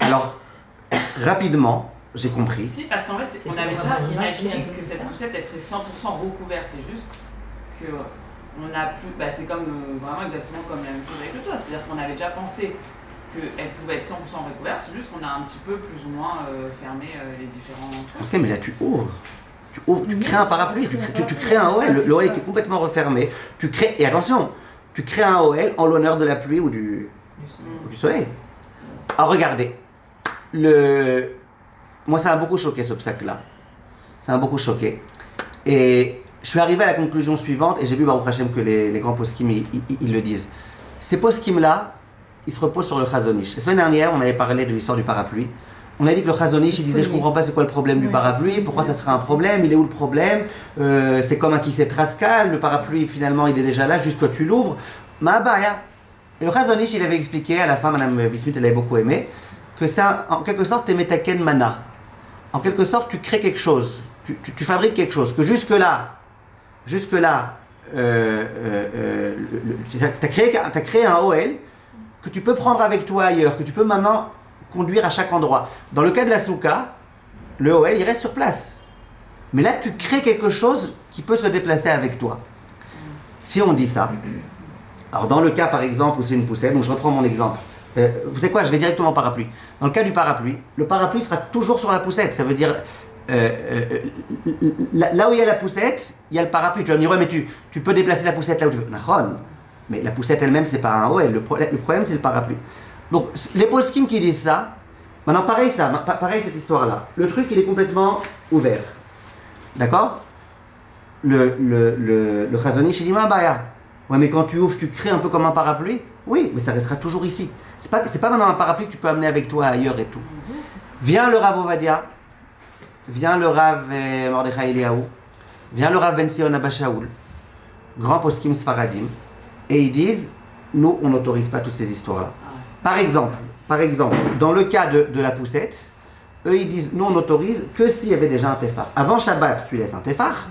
Alors, rapidement, j'ai compris. Si, parce qu'en fait, on avait déjà imaginé que cette poussette, elle serait 100% recouverte. C'est juste que on a plus... Bah, c'est comme vraiment exactement comme la même chose avec le toit. C'est-à-dire qu'on avait déjà pensé qu'elle pouvait être 100% recouverte. C'est juste qu'on a un petit peu plus ou moins fermé les différents trucs. Ok, mais là, tu ouvres, tu crées un parapluie, tu crées un OL. Le OL était complètement refermé. Tu crées... Et attention, tu crées un OL en l'honneur de la pluie ou du soleil. Alors, regardez. Moi, ça m'a beaucoup choqué, ce psaque-là. Ça m'a beaucoup choqué. Et je suis arrivé à la conclusion suivante, et j'ai vu, Baruch Hashem, que les grands poskim, ils le disent. Ces poskim-là, ils se reposent sur le Chazon Ish. La semaine dernière, on avait parlé de l'histoire du parapluie. On a dit que le Chazon Ish, il disait, je comprends pas c'est quoi le problème du parapluie, pourquoi ça serait un problème, il est où le problème, c'est comme un Kisset Raskal, le parapluie, finalement, il est déjà là, juste toi tu l'ouvres. Ma baya. Et le Chazon Ish, il avait expliqué, à la fin, Madame Bismuth, elle avait beaucoup aimé, que ça, en quelque sorte, t'es metaken mana. En quelque sorte, tu crées quelque chose, tu fabriques quelque chose, que jusque-là, t'as créé un OL que tu peux prendre avec toi ailleurs, que tu peux maintenant conduire à chaque endroit. Dans le cas de la souka, le OL, il reste sur place. Mais là, tu crées quelque chose qui peut se déplacer avec toi. Si on dit ça, alors dans le cas par exemple où c'est une poussette, donc je reprends mon exemple. Vous savez quoi, je vais directement au parapluie. Dans le cas du parapluie, le parapluie sera toujours sur la poussette. Ça veut dire, là où il y a la poussette, il y a le parapluie. Tu vas me dire, ouais, mais tu peux déplacer la poussette là où tu veux. Nahon. Mais la poussette elle-même, c'est pas un OL. Le problème, c'est le parapluie. Donc, les poskim qui disent ça, maintenant pareil cette histoire-là. Le truc, il est complètement ouvert. D'accord? Le Chazon Ish, il dit, baya. Ouais, mais quand tu ouvres, tu crées un peu comme un parapluie. Oui, mais ça restera toujours ici. C'est pas maintenant un parapluie que tu peux amener avec toi ailleurs et tout. Vient le Rav Ovadia, vient le Rav Mordechai Eliyahu, vient le Rav Ben Sion Abba Shaul, grand poskim sfaradim, et ils disent, nous, on n'autorise pas toutes ces histoires-là. Par exemple, dans le cas de la poussette, eux, ils disent, nous, on n'autorise que s'il y avait déjà un tefar. Avant Shabbat, tu laisses un tefar,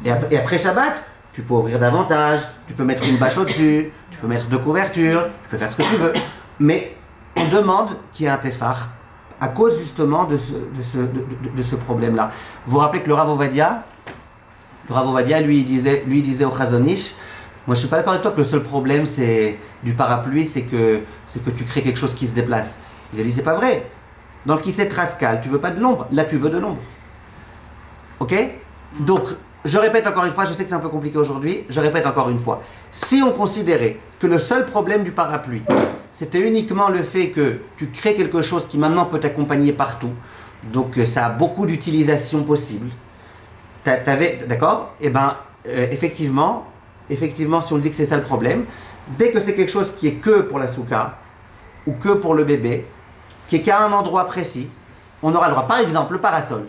et après Shabbat, tu peux ouvrir davantage, tu peux mettre une bâche au-dessus, tu peux mettre deux couvertures, tu peux faire ce que tu veux. Mais on demande qu'il y ait un tefar à cause justement de ce problème-là. Vous vous rappelez que le Rav Ovadia, lui, il disait au Chazon Ish, moi je suis pas d'accord avec toi que le seul problème du parapluie, c'est que tu crées quelque chose qui se déplace. Il a dit, c'est pas vrai. Dans le Kisset Raskal, tu veux pas de l'ombre, là tu veux de l'ombre. Ok? Donc, je répète encore une fois, je sais que c'est un peu compliqué aujourd'hui, je répète encore une fois. Si on considérait que le seul problème du parapluie, c'était uniquement le fait que tu crées quelque chose qui maintenant peut t'accompagner partout, donc ça a beaucoup d'utilisations possibles, d'accord? Eh bien, effectivement, si on dit que c'est ça le problème, dès que c'est quelque chose qui est que pour la souka, ou que pour le bébé, qui est qu'à un endroit précis, on aura le droit. Par exemple, le parasol.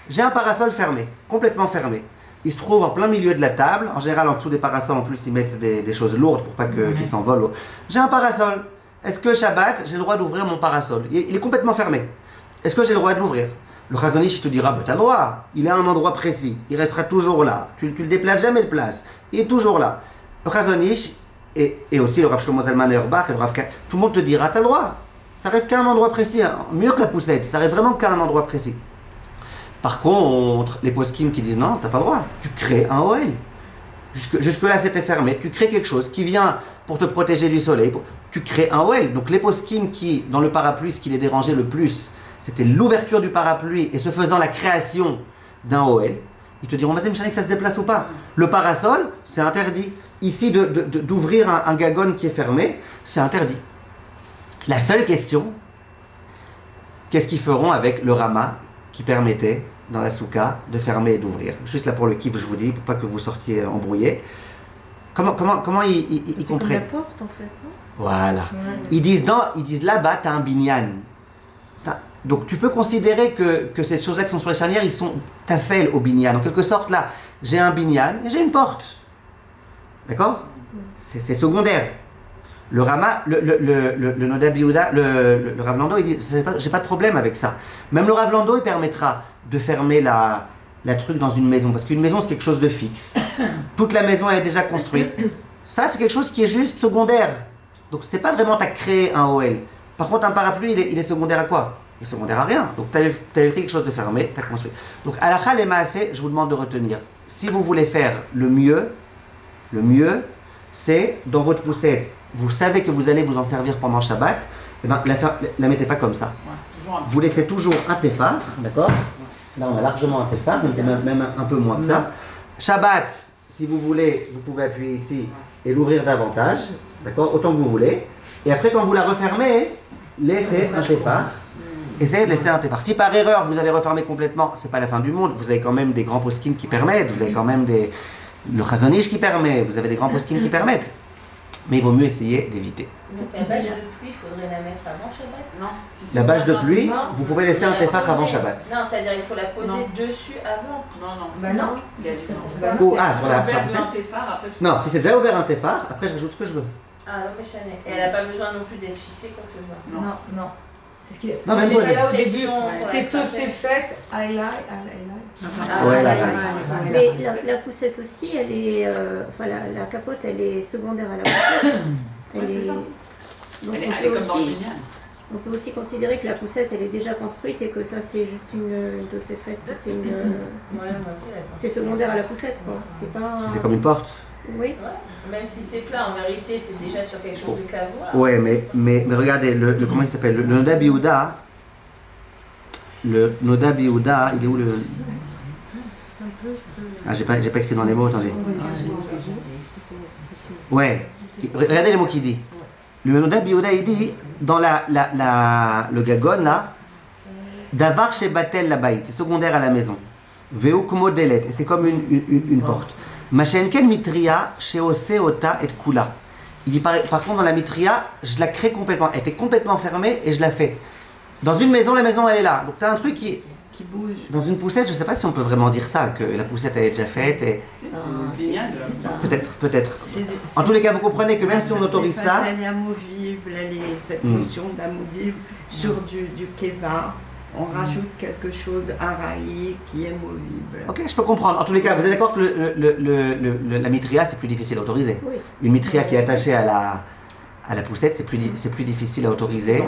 J'ai un parasol fermé, complètement fermé. Il se trouve en plein milieu de la table. En général, en dessous des parasols, en plus, ils mettent des choses lourdes pour pas qu'ils s'envolent. J'ai un parasol. Est-ce que Shabbat, j'ai le droit d'ouvrir mon parasol? Il est complètement fermé. Est-ce que j'ai le droit de l'ouvrir? Le Chazon Ish, il te dira, bah, t'as le droit. Il est à un endroit précis. Il restera toujours là. Tu le déplaces jamais de place. Il est toujours là. Le Chazon Ish, et aussi le Rav Shlomo Zalman Auerbach, et le Rav K, tout le monde te dira, t'as le droit. Ça reste qu'à un endroit précis. Hein. Mieux que la poussette. Ça reste vraiment qu'à un endroit précis. Par contre, les poskim qui disent non, t'as pas le droit, tu crées un OL. Jusque-là, c'était fermé, tu crées quelque chose qui vient pour te protéger du soleil, tu crées un OL. Donc les poskim qui, dans le parapluie, ce qui les dérangeait le plus, c'était l'ouverture du parapluie et ce faisant la création d'un OL, ils te diront, vas-y, Michalik, ça se déplace ou pas? Le parasol, c'est interdit. Ici, d'ouvrir un gagon qui est fermé, c'est interdit. La seule question, qu'est-ce qu'ils feront avec le Rama qui permettait, dans la souka, de fermer et d'ouvrir. Juste là pour le kiff, je vous dis, pour pas que vous sortiez embrouillés. Comment ils comprennent? C'est comme la porte, en fait, non? Voilà. Ils disent là-bas, t'as un binyan. Donc tu peux considérer que ces choses-là qui sont sur les charnières, ils sont tafel au binyan. En quelque sorte, là, j'ai un binyan et j'ai une porte. D'accord? C'est secondaire. Le Rama, le Nodab Yehuda, le Rav Lando, il dit, j'ai pas de problème avec ça. Même le Rav Lando, il permettra de fermer la truc dans une maison, parce qu'une maison, c'est quelque chose de fixe. Toute la maison est déjà construite. Ça, c'est quelque chose qui est juste secondaire. Donc, c'est pas vraiment t'as créé un OL. Par contre, un parapluie, il est secondaire à quoi? Il est secondaire à rien. Donc, t'avais pris quelque chose de fermé, t'as construit. Donc, à la Chal et Maaseh, je vous demande de retenir. Si vous voulez faire le mieux, c'est dans votre poussette. Vous savez que vous allez vous en servir pendant Shabbat, eh ben, la mettez pas comme ça. Vous laissez toujours un tefar, d'accord? Là, on a largement un tefar, même un peu moins que ça. Shabbat, si vous voulez, vous pouvez appuyer ici et l'ouvrir davantage, d'accord? Autant que vous voulez. Et après, quand vous la refermez, laissez un tefar. Essayez de laisser un tefar. Si par erreur, vous avez refermé complètement, c'est pas la fin du monde. Vous avez quand même des grands poskim qui permettent, vous avez quand même le Chazon Ish qui permet, vous avez des grands poskim qui permettent. Mais il vaut mieux essayer d'éviter. Donc la bâche de pluie, il faudrait la mettre avant Shabbat? Non. La bâche de pluie, vous pouvez laisser un tefar avant Shabbat. Non, c'est-à-dire il faut la poser dessus avant. Non. Bah non. Il a dit non. Sur la poussette. Non, si c'est déjà ouvert un tefar, après je rajoute ce que je veux. Ah, l'homme échané. Et elle n'a pas besoin non plus d'être fixée quoi que ce soit. Non. C'est ce qu'il Non, même j'étais pas. là au début. Ouais. C'est tout c'est fait. Ah, Ouais, là, Mais la poussette aussi, elle est, enfin la capote, elle est secondaire à la poussette. Ouais, c'est ça. Donc Elle est comme dans le Vignal. on peut aussi considérer que la poussette, elle est déjà construite et que ça, c'est juste une tossée-faite. C'est secondaire à la poussette, quoi. C'est pas. C'est comme une porte. Oui. Ouais. Même si c'est plat, en vérité, c'est déjà sur quelque chose de caveau. Ouais, mais regardez, le comment il s'appelle, le Noda Biouda. Le Noda Biouda, il est où le. Ah, j'ai pas écrit dans les mots, attendez. Ouais, regardez les mots qu'il dit. Le Noda Biouda, il dit, dans le Gagon, là, Davar chez Batel la Baït, c'est secondaire à la maison. Veu Kumo Delet, et c'est comme une porte. Machenken Mitria chez Oseota et Kula. Il dit par contre, dans la Mitria, je la crée complètement. Elle était complètement fermée et je la fais. Dans une maison, la maison elle est là. Donc tu as un truc qui bouge. Dans une poussette, je ne sais pas si on peut vraiment dire ça, que la poussette elle est déjà faite. Et... Peut-être. En tous les cas, vous comprenez que même si on autorise ça. Elle est amovible, cette notion d'amovible sur du keva. On rajoute quelque chose, un raï qui est movible. Ok, je peux comprendre. En tous les cas, vous êtes d'accord que la mitria, c'est plus difficile à autoriser. Oui. Une mitria qui est attachée à la poussette, c'est plus difficile à autoriser.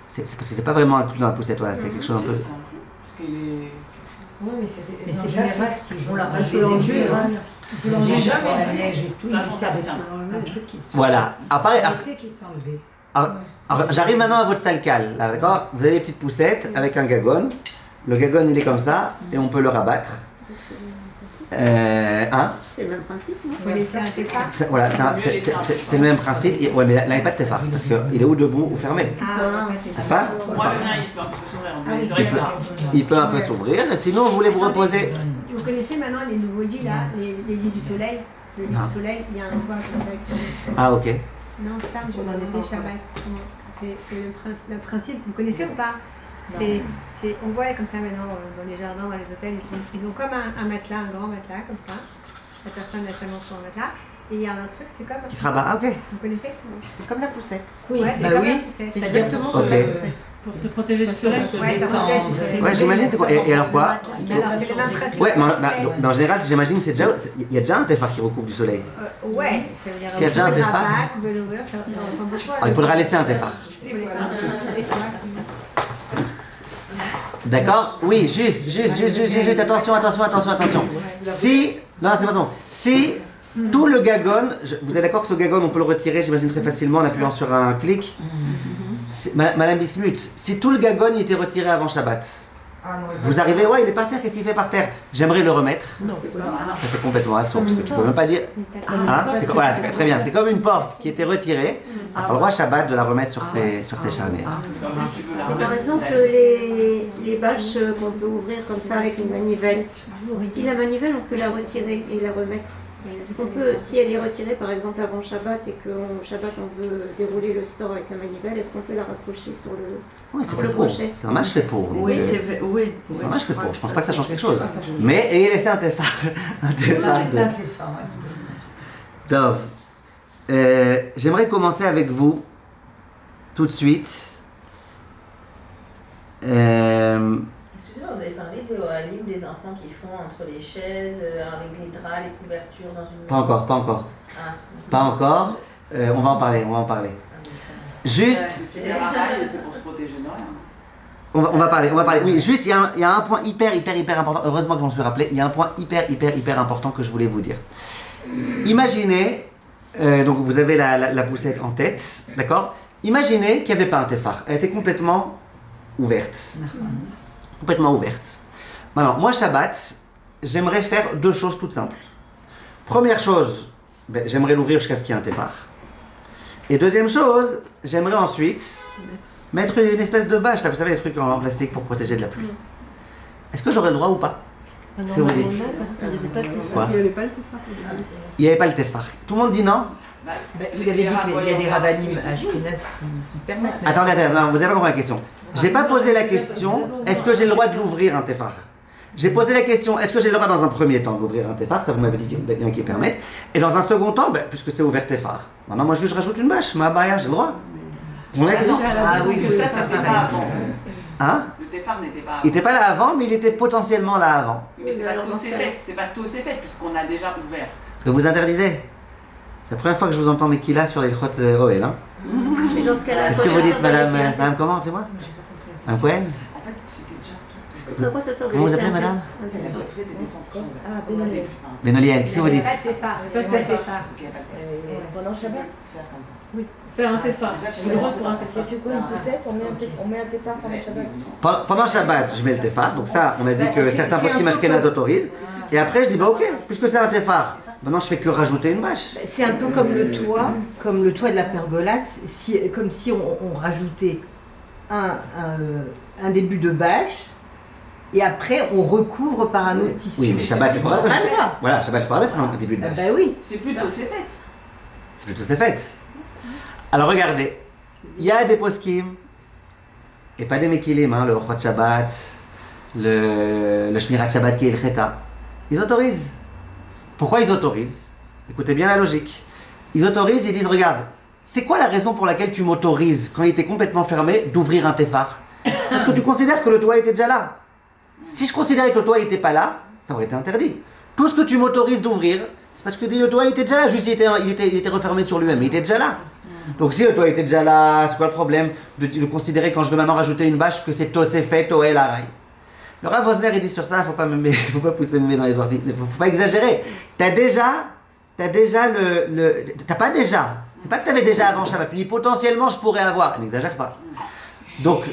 C'est parce que c'est pas vraiment inclus dans la poussette, voilà, c'est quelque chose un peu... Oui, mais c'est pas fixe toujours. On l'a pas joué. J'ai jamais la neige et tout, il dit avec un truc qui se... Voilà. Après, qui s'enlevait. alors, j'arrive maintenant à votre salcal, là, d'accord? Vous avez les petites poussettes avec un gagon. Le gagon, il est comme ça, et on peut le rabattre. C'est le même principe, non? Faut laisser un tefar. Voilà, c'est le même principe. Ouais, mais là, il n'y a pas de tefar, parce qu'il est ou debout ou fermé. N'est-ce pas? Moi, le mien, il peut un petit peu s'ouvrir. Il peut un peu s'ouvrir, sinon, vous voulez vous reposer. Vous connaissez maintenant les nouveaux lits, là, les lits du soleil? Le lit du soleil, il y a un toit comme ça. Ah, ok. Non, ça, je m'en ai fait Shabbat. C'est le principe, vous connaissez ou pas? On voit comme ça maintenant dans les jardins, dans les hôtels, ils ont comme un matelas, un grand matelas comme ça. La personne a sa manche sur le matelas. Et il y a un truc, c'est comme... Qui se rabat, ah, ok. Vous connaissez? C'est comme la poussette. Oui, c'est comme la poussette. C'est exactement comme la poussette. Pour se protéger du soleil. Ouais, ça protège du soleil. Ouais, j'imagine, c'est quoi? Et alors quoi? Alors, c'est le même principe. Ouais, mais en général, j'imagine, il y a déjà un tefar qui recouvre du soleil. Ouais, ça veut dire... S'il y a déjà un tefar... Vous pouvez l'ouvrir, ça ressemble beaucoup à... Alors, il faudra laisser un tefar. D'accord? Oui, juste, attention. Si, non, c'est pas bon. Si tout le gagon, vous êtes d'accord que ce gagon, on peut le retirer, j'imagine très facilement en appuyant sur un clic. Madame Bismuth, si tout le gagon il était retiré avant Shabbat, vous arrivez, ouais, il est par terre, qu'est-ce qu'il fait par terre? J'aimerais le remettre. Ça c'est complètement assaut, parce que tu peux même pas dire. Hein? Voilà, c'est très bien. C'est comme une porte qui était retirée. On n'a pas le droit Shabbat de la remettre sur ses charnières. Par exemple, les bâches qu'on peut ouvrir comme ça avec une manivelle, si la manivelle, on peut la retirer et la remettre. Est-ce qu'on peut, si elle est retirée par exemple avant Shabbat et qu'au Shabbat on veut dérouler le store avec la manivelle, est-ce qu'on peut la raccrocher sur le crochet? C'est un match fait pour. Oui, c'est un match fait pour. Je pense pas que ça change quelque chose. Mais ayez laissé un tefar. Dov. J'aimerais commencer avec vous tout de suite. Excusez-moi, vous avez parlé de la ligne des enfants qui font entre les chaises, avec les draps, les couvertures dans une... Pas encore. Ah. Pas encore. On va en parler. Juste... C'est la rabaille, c'est pour se protéger de rien. On va parler. Oui, juste, il y a un point hyper important. Heureusement que je m'en suis rappelé. Il y a un point hyper important que je voulais vous dire. Imaginez, donc vous avez la poussette en tête, d'accord? Imaginez qu'il n'y avait pas un tefar. Elle était complètement ouverte. Maintenant, moi, Shabbat, j'aimerais faire deux choses toutes simples. Première chose, j'aimerais l'ouvrir jusqu'à ce qu'il y ait un tefar. Et deuxième chose, j'aimerais ensuite mettre une espèce de bâche, là, vous savez, les trucs en plastique pour protéger de la pluie. Est-ce que j'aurais le droit ou pas? Non, vous dites. non, parce qu'il n'y avait pas le tefar. Quoi? Il n'y avait pas le tefar. Il n'y avait pas le tefar. Tout le monde dit non? Vous avez dit qu'il y a des rabbinim ashkénazes qui permettent. Attendez, non, vous avez pas compris la question. J'ai pas posé la question, est-ce que j'ai le droit de l'ouvrir un tefar? J'ai posé la question, est-ce que j'ai le droit dans un premier temps d'ouvrir un tefar? Ça vous m'avez dit qu'il y en a qui permettent. Et dans un second temps, puisque c'est ouvert tefar, maintenant moi je rajoute une bâche, ma baya, j'ai le droit. Vous m'avez dit? Ah oui, que ça n'était pas avant. Hein? Le départ n'était pas avant. Il n'était pas là avant, mais il était potentiellement là avant. Mais c'est pas tous ces faits, puisqu'on a déjà ouvert. Donc vous interdisez? C'est la première fois que je vous entends Mekila sur les Chot OL. Hein? Et dans ce cas-là, Qu'est-ce que vous dites, madame comment, appelez-moi? Madame Cohen? En fait, c'était déjà tout. À quoi ça sert de Comment vous laisser appelez, un madame? Ah, Benoliel. Benoliel, qu'est-ce que vous dites? Pendant Shabbat. Faire un tefar. C'est quoi une poussette? On met un tefar pendant Shabbat. Pendant Shabbat, je mets le tefar, donc ça, on a dit que certains poskim ashkénazes autorisent. Et après, je dis, ok, puisque c'est un tefar, maintenant je fais que rajouter une bâche. C'est un peu comme le toit de la pergola, comme si on rajoutait un début de bâche et après on recouvre par un autre tissu. Oui, mais Shabbat, c'est pas vrai. Voilà, Shabbat, c'est pas mettre un début de bâche. Bah oui. C'est plutôt c'est fait. C'est plutôt c'est fait. Alors regardez, il y a des poskim, et pas des mekilim, hein, le Ochot Shabbat, le Shmirat Shabbat qui est le Cheta. Ils autorisent. Pourquoi ils autorisent? Écoutez bien la logique. Ils autorisent, ils disent, regarde, c'est quoi la raison pour laquelle tu m'autorises, quand il était complètement fermé, d'ouvrir un tefar? Parce que tu considères que le toit était déjà là. Si je considérais que le toit n'était pas là, ça aurait été interdit. Tout ce que tu m'autorises d'ouvrir, c'est parce que le toit était déjà là, juste il était refermé sur lui-même, il était déjà là. Donc si le toit était déjà là, c'est quoi le problème de considérer quand je veux maintenant rajouter une bâche que c'est Tosefet, Toel, Arai? Le Rav Wosner il dit sur ça, faut pas pousser me dans les orties, faut pas exagérer. T'as pas déjà. C'est pas que t'avais déjà avant Shabbat, tu dis potentiellement je pourrais avoir, n'exagère pas. Donc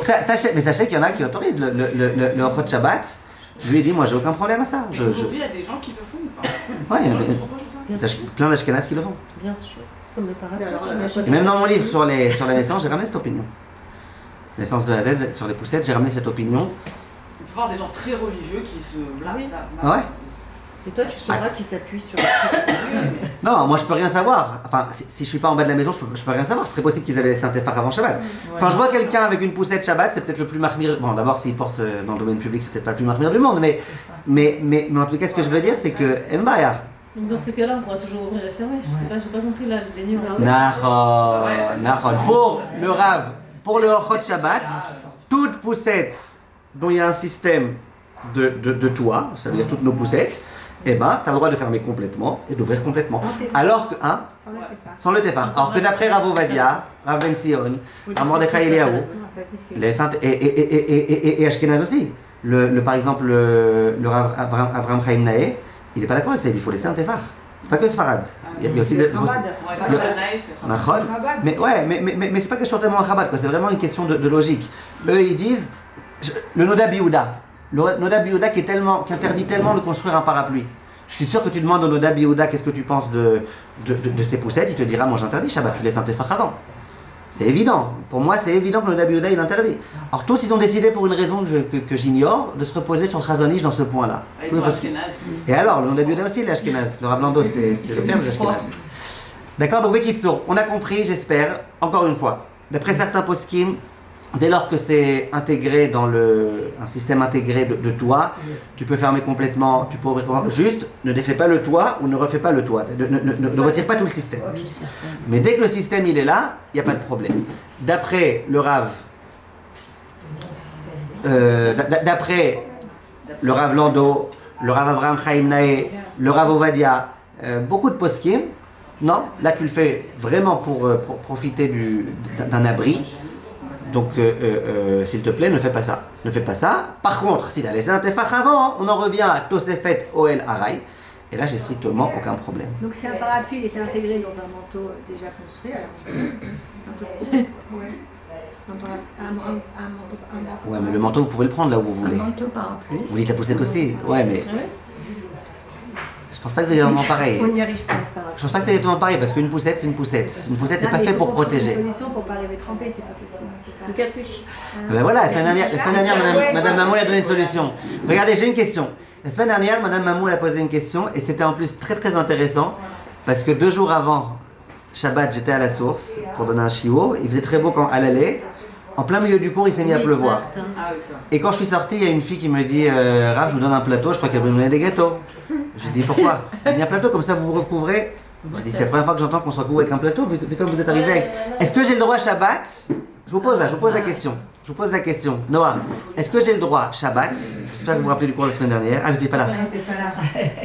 sachez qu'il y en a qui autorisent le Ochot Shabbat. Lui il dit moi j'ai aucun problème à ça. Aujourd'hui il y a des gens qui le font ou pas? Ouais, il y a plein d'Ashkénazes qui le font. Bien sûr. C'est comme les parasites. Et même dans mon livre sur la naissance, j'ai ramené cette opinion. Naissance de A à Z, sur les poussettes, j'ai ramené cette opinion. Il faut voir des gens très religieux qui se Ah ouais? Et toi, tu sauras qui s'appuie sur. Non, moi je peux rien savoir. Enfin, si je suis pas en bas de la maison, je peux rien savoir. C'est très possible qu'ils avaient laissé un tefar avant Shabbat. Quand je vois quelqu'un avec une poussette Shabbat, c'est peut-être le plus marmire. Bon, d'abord, s'il porte dans le domaine public, c'est peut-être pas le plus marmire du monde, mais en tout cas, ce que je veux dire, c'est que Mbaya. Donc dans ces cas-là, on pourra toujours ouvrir et fermer. Je sais pas, j'ai pas compris les nuances. Nahon. Pour le Ochot Shabbat, toute poussette dont il y a un système de toit, ça veut dire toutes nos poussettes, eh ben, tu as le droit de fermer complètement et d'ouvrir complètement. Alors que, hein? Sans le tefar. Alors que d'après Rav Ovadia, Rav Ben Sion, Rav Mordechai Eliyahu, les saints et Ashkenaz aussi. Par exemple, le Rav Avraham Chaim Naé, il n'est pas d'accord avec ça, il faut laisser un tefar. C'est pas que Sfarad. Il y a aussi des. Mais c'est pas question tellement à Chabad, c'est vraiment une question de logique. Eux, ils disent, le Noda Biouda. Le Noda Biouda qui interdit tellement de construire un parapluie. Je suis sûr que tu demandes au Noda Biouda qu'est-ce que tu penses de ces poussettes, il te dira moi j'interdis Shabbat, tu laisses un tefar avant. C'est évident. Pour moi, c'est évident que le Noda Biouda il interdit. Alors tous ils ont décidé pour une raison que j'ignore de se reposer sur le Chazonish dans ce point-là. Et alors, le Noda Biouda aussi, il est Ashkenaz. Le Rav Lando, c'était le père des Ashkenaz. D'accord, donc Bekitsour, on a compris, j'espère, encore une fois, d'après certains poskim, dès lors que c'est intégré dans un système intégré de toit, tu peux fermer complètement, tu peux ouvrir complètement. Juste, ne défais pas le toit ou ne refais pas le toit. Ne retire pas tout le système. Mais dès que le système il est là, il n'y a pas de problème. D'après le Rav, d'après le Rav Lando, le Rav Avraham Chaim Naé, le Rav Ovadia, beaucoup de poskim, non, là tu le fais vraiment pour profiter d'un abri. Donc, s'il te plaît, ne fais pas ça. Ne fais pas ça. Par contre, si tu as laissé un tefar avant, on en revient à Tosefet Oel Arai. Et là, j'ai strictement aucun problème. Donc, si un parapluie était intégré dans un manteau déjà construit, alors. Ouais, mais le manteau, vous pouvez le prendre là où vous voulez. Un manteau parapluie. Vous dites la poussette aussi? Ouais, mais. Je pense pas que c'est exactement pareil. On n'y arrive pas, c'est pas grave. Je pense pas que c'est exactement pareil parce qu'une poussette, c'est une poussette. Une poussette, c'est pas fait pour protéger. Une solution pour pas arriver trempé, c'est pas possible. Une capuche. Ben voilà, la semaine dernière, Madame Mamou a donné une solution. Regardez, j'ai une question. La semaine dernière, Madame Mamou a posé une question et c'était en plus très très intéressant parce que 2 jours avant Shabbat, j'étais à la source pour donner un shiur. Il faisait très beau quand elle allait. En plein milieu du cours, il s'est mis à pleuvoir. Exact. Ah oui, ça. Et quand je suis sorti, il y a une fille qui me dit Raph, je vous donne un plateau, je crois qu'elle veut me donner des gâteaux. J'ai dit pourquoi? Il y a un plateau, comme ça vous vous recouvrez. J'ai dit c'est la première fois que j'entends qu'on se recouvre avec un plateau, putain vous êtes arrivé avec. Est-ce que j'ai le droit Shabbat? Je vous pose la question. Je vous pose la question. Noah, est-ce que j'ai le droit Shabbat? J'espère que vous vous rappelez du cours la semaine dernière. Ah, vous n'étiez pas là.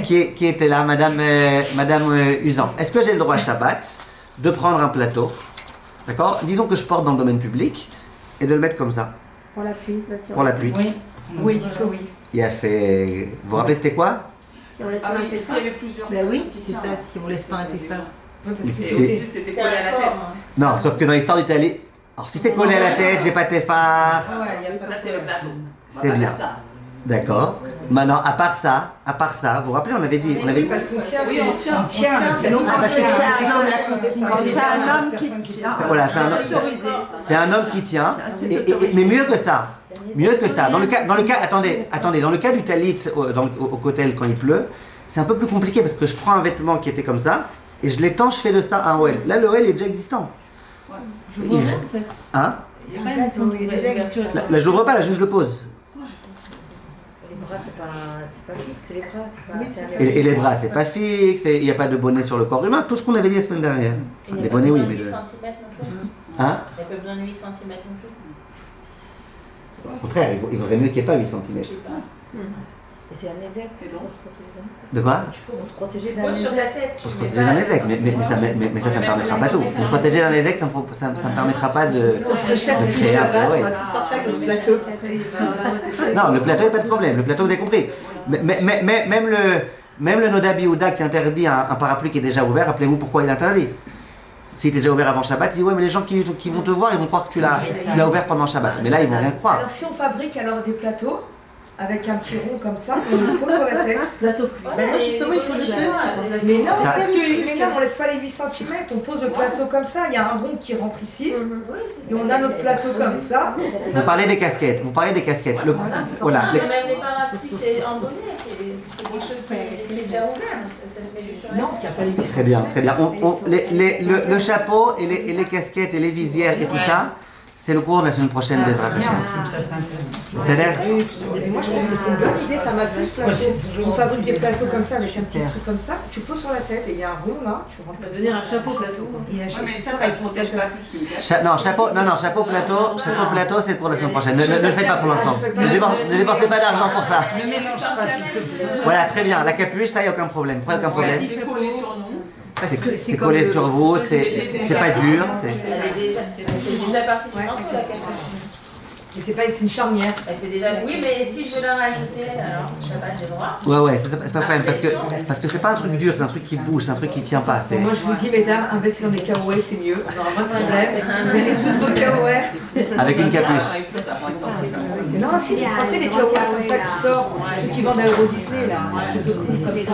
Qui était là, Madame Usan. Est-ce que j'ai le droit Shabbat de prendre un plateau, d'accord? Disons que je porte dans le domaine public et de le mettre comme ça. Pour la pluie, là, si on Pour la laisse- pluie. Oui, tu peux, oui. Il a fait. Vous vous rappelez c'était quoi? Si on laisse Ah pas un oui, téléphone. il y avait plusieurs. Ben oui, qui c'est tiennent. ça, si on laisse pas un téléphone. C'était- Collé à la tête. Non, sauf que dans l'histoire d'Italie. Alors si c'est collé à la tête, j'ai pas de phare. Ça, c'est le plateau. C'est bien. D'accord. Maintenant, à part ça, vous vous rappelez, on avait dit. Parce qu'on tient, Oui, on tient. c'est donc Parce que c'est un homme, C'est c'est un homme qui tient. Voilà, c'est un homme qui tient. Mais mieux que ça. Mieux que ça. Dans le cas, attendez, dans le cas du talit au kotel quand il pleut, c'est un peu plus compliqué parce que je prends un vêtement qui était comme ça et je l'étends, je fais de ça un OL. Là, le OL est déjà existant. Il- Hein? Il n'y a pas une notion d'ouverture. Là, je l'ouvre pas, là, je le pose. Les bras, c'est pas fixe, c'est les bras, c'est pas. Et les bras, c'est pas fixe, il n'y a pas de bonnet sur le corps humain, tout ce qu'on avait dit la semaine dernière. Les bonnets, oui, mais Il n'y le. a pas besoin de 8 cm non plus. Hein? Il n'y a pas besoin de 8 cm non plus. Au contraire, il vaudrait mieux qu'il n'y ait pas 8 cm. Et c'est un ézec, on se protège. De quoi? On se protéger d'un Pose sur ézec. ta tête. Pour se protéger d'un ézec, mais ça me permettra pas tout. Me protéger d'un ézec, ça me permettra pas de créer un peu. Ouais. Tu sortes avec le plateau. Non, le plateau, il n'y a pas de problème. Le plateau, vous avez compris. Même le Noda Biouda qui interdit un parapluie qui est déjà ouvert, rappelez-vous pourquoi il interdit. S'il était déjà ouvert avant Shabbat, il dit ouais, mais les gens qui vont te voir, ils vont croire que tu l'as ouvert pendant Shabbat. Mais là, ils vont rien croire. Alors si on fabrique alors des plateaux avec un petit rond comme ça, on le pose sur la tête. Plateau. Ben non, justement, il faut le deux. Mais non, Ça- parce que mais non, on laisse pas les 8 cm, on pose le plateau comme ça, il y a un rond qui rentre ici, et on a notre plateau comme ça. Vous parlez des casquettes. Voilà. C'est même les parapluies, c'est en bonnet. C'est quelque chose qui est déjà ouvert. Ça se met juste sur la Non, parce qu'il n'y a pas les 8 cm. Très bien, très bien. Le chapeau et les casquettes et les visières et tout ça, c'est le cours de la semaine prochaine des Hashem. C'est l'air. Et moi je pense que c'est une bonne idée, ça m'a plus plateau. On fabrique des plateaux comme ça avec un petit truc comme ça, tu poses sur la tête et il y a un rond là, tu rentres. Ça veut dire un chapeau plateau. Et un Ouais, chapeau, mais ça ne protège pas plus qu'une cache. Chapeau plateau, c'est le cours de la semaine prochaine. Ne le faites pas pour l'instant. Ne dépensez pas d'argent pour ça. Ne mélange pas, s'il te plaît. Voilà, très bien. La capuche, ça, il n'y a aucun problème. Pourquoi aucun problème? Il est collé sur nous. C'est collé sur vous, c'est pas dur. Elle est déjà partie du manteau, la capuche. Et c'est une charnière. Elle fait déjà. Oui, mais si je veux la rajouter, alors Shabbat, j'ai le droit. Ouais, c'est pas un problème. Parce que c'est pas un truc dur, c'est un truc qui bouge, c'est un truc qui tient pas. Bon, moi je vous dis, mesdames, investissez dans des kawaii, c'est mieux. On n'aura pas de problème. Mettez tous vos kawaii. Avec une capuche. Non, si tu prends tu sais, les kawaii comme ça qui sortent, ceux qui vendent à Euro Disney là, qui te couvrent comme ça.